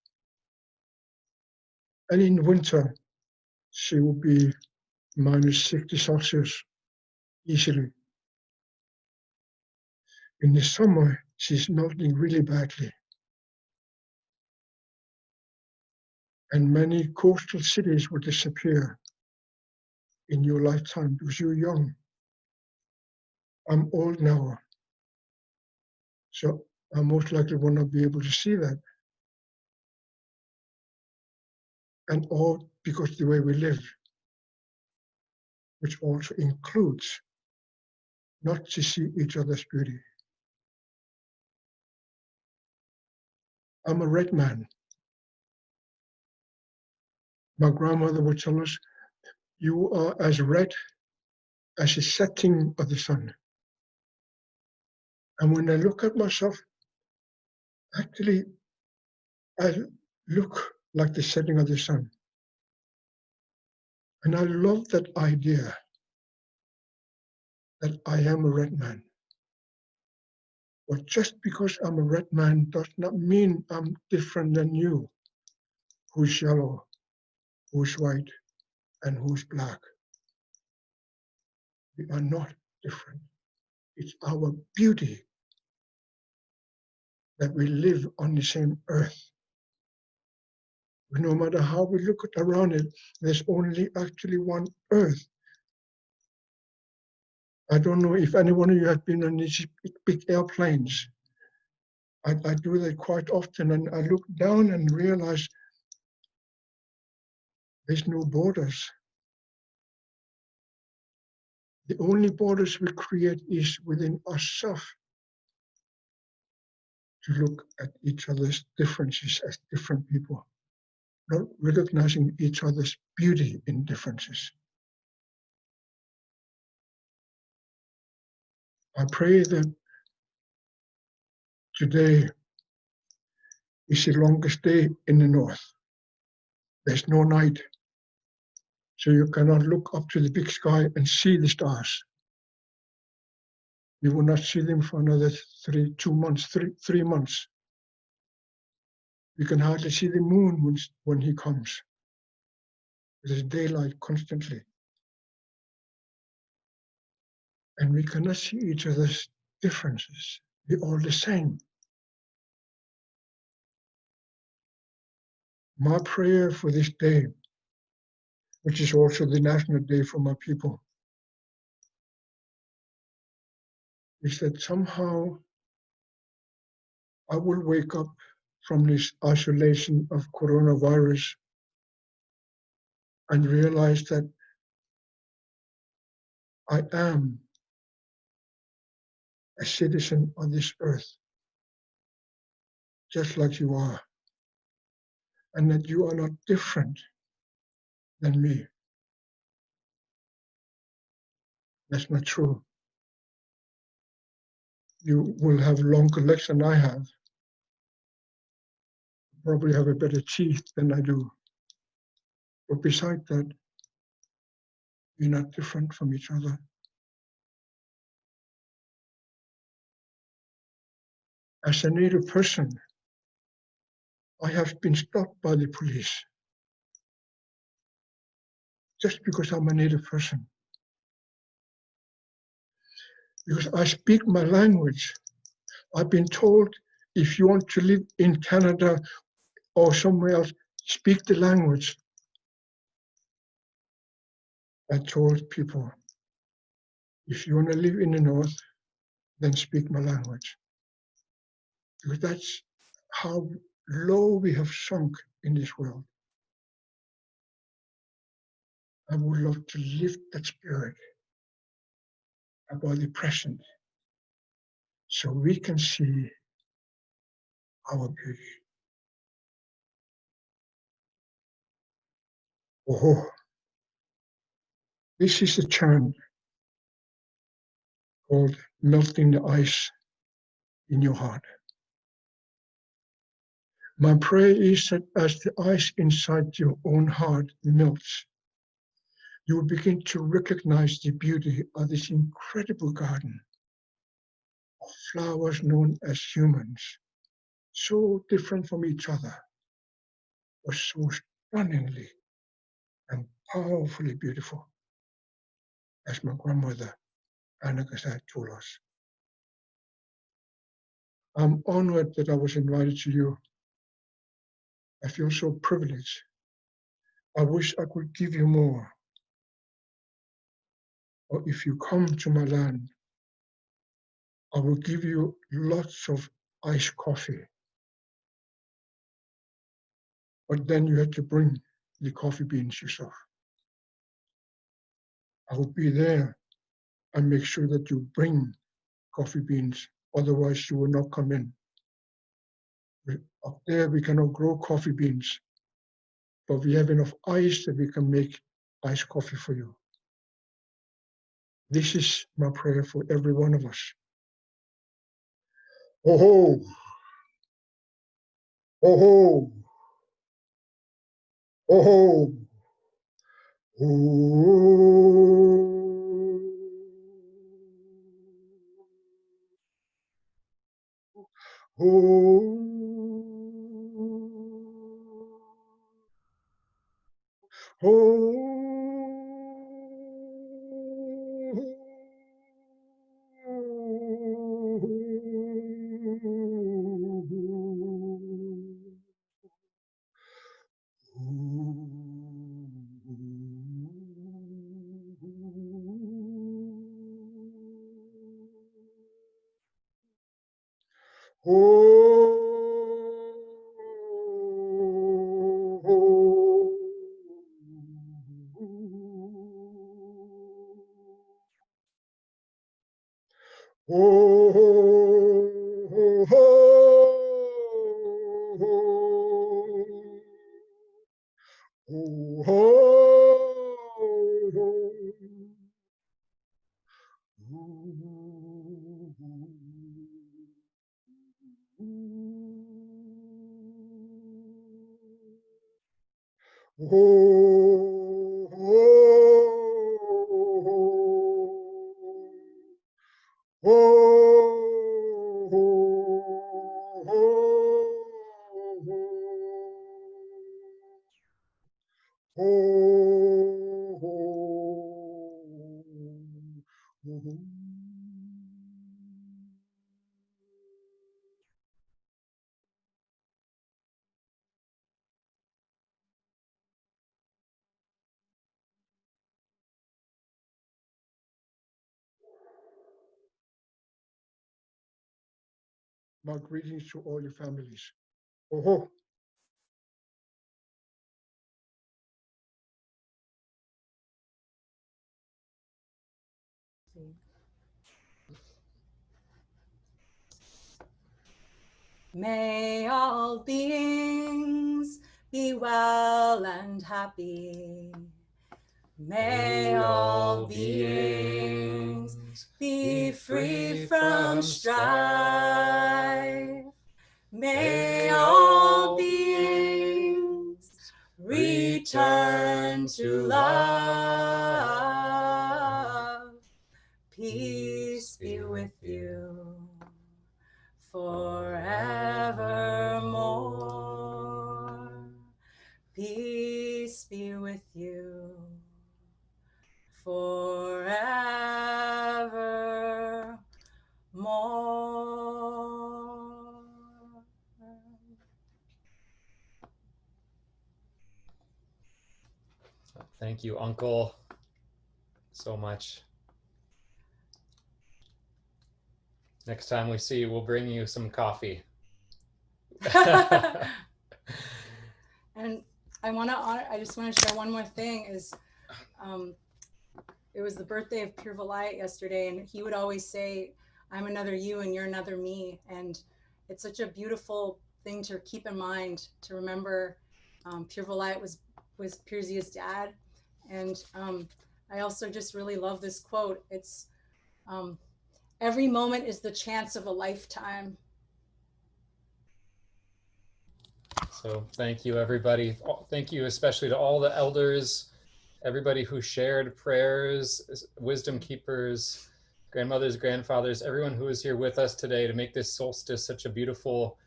And in winter, she will be minus 60 Celsius easily. In the summer, she's melting really badly. And many coastal cities will disappear in your lifetime because you're young. I'm old now, so I most likely will not be able to see that. And all because the way we live, which also includes not to see each other's beauty. I'm a red man. My grandmother would tell us, you are as red as the setting of the sun. And when I look at myself, actually, I look like the setting of the sun. And I love that idea that I am a red man. But just because I'm a red man does not mean I'm different than you, who's yellow, who's white, and who's black. We are not different. It's our beauty that we live on the same earth. No matter how we look around it, there's only actually one earth. I don't know if any one of you have been on these big airplanes. I do that quite often, and I look down and realize there's no borders. The only borders we create is within ourselves to look at each other's differences as different people, not recognizing each other's beauty in differences. I pray that today is the longest day in the north. There's no night, so you cannot look up to the big sky and see the stars. You will not see them for another 3 months. You can hardly see the moon when he comes. There's daylight constantly. And we cannot see each other's differences. We're all the same. My prayer for this day, which is also the national day for my people, is that somehow I will wake up from this isolation of coronavirus and realize that I am a citizen of this earth, just like you are, and that you are not different than me. That's not true. You will have longer legs than I have. Probably have a better teeth than I do. But besides that, we're not different from each other. As a Native person, I have been stopped by the police just because I'm a native person. Because I speak my language. I've been told if you want to live in Canada or somewhere else, speak the language. I told people, if you want to live in the North, then speak my language. Because that's how low we have sunk in this world. I would love to lift that spirit about the present so we can see our beauty. Oh, this is a chant called melting the ice in your heart. My prayer is that as the ice inside your own heart melts, you will begin to recognize the beauty of this incredible garden of flowers known as humans, so different from each other, but so stunningly and powerfully beautiful, as my grandmother Anagasa told us. I'm honored that I was invited to you. I feel so privileged. I wish I could give you more. Or if you come to my land, I will give you lots of iced coffee. But then you have to bring the coffee beans yourself. I will be there and make sure that you bring coffee beans. Otherwise, you will not come in. Up there, we cannot grow coffee beans, but we have enough ice that we can make iced coffee for you. This is my prayer for every one of us. Oh ho! Oh ho! Oh ho! My greetings to all your families. Oh ho! May all beings be well and happy. May all beings be free from strife. May all beings return to love. Peace be with you forevermore. Peace be with you Thank you, Uncle, so much. Next time we see you, we'll bring you some coffee. And I just want to share one more thing is, it was the birthday of Pere Vilayat yesterday, and he would always say, I'm another you and you're another me. And it's such a beautiful thing to keep in mind, to remember Pere Vilayat was Pere Zia's dad. And I also just really love this quote. It's, every moment is the chance of a lifetime. So thank you, everybody. Thank you especially to all the elders, everybody who shared prayers, wisdom keepers, grandmothers, grandfathers, everyone who is here with us today to make this solstice such a beautiful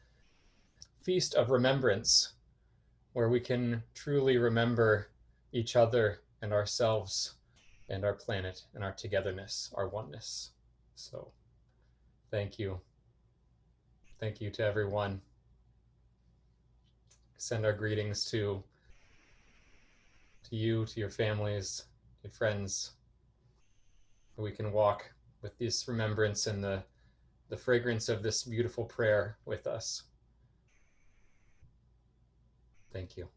feast of remembrance, where we can truly remember each other and ourselves and our planet and our togetherness, our oneness. So thank you. Thank you to everyone. Send our greetings to you, to your families, your friends. We can walk with this remembrance and the fragrance of this beautiful prayer with us. Thank you.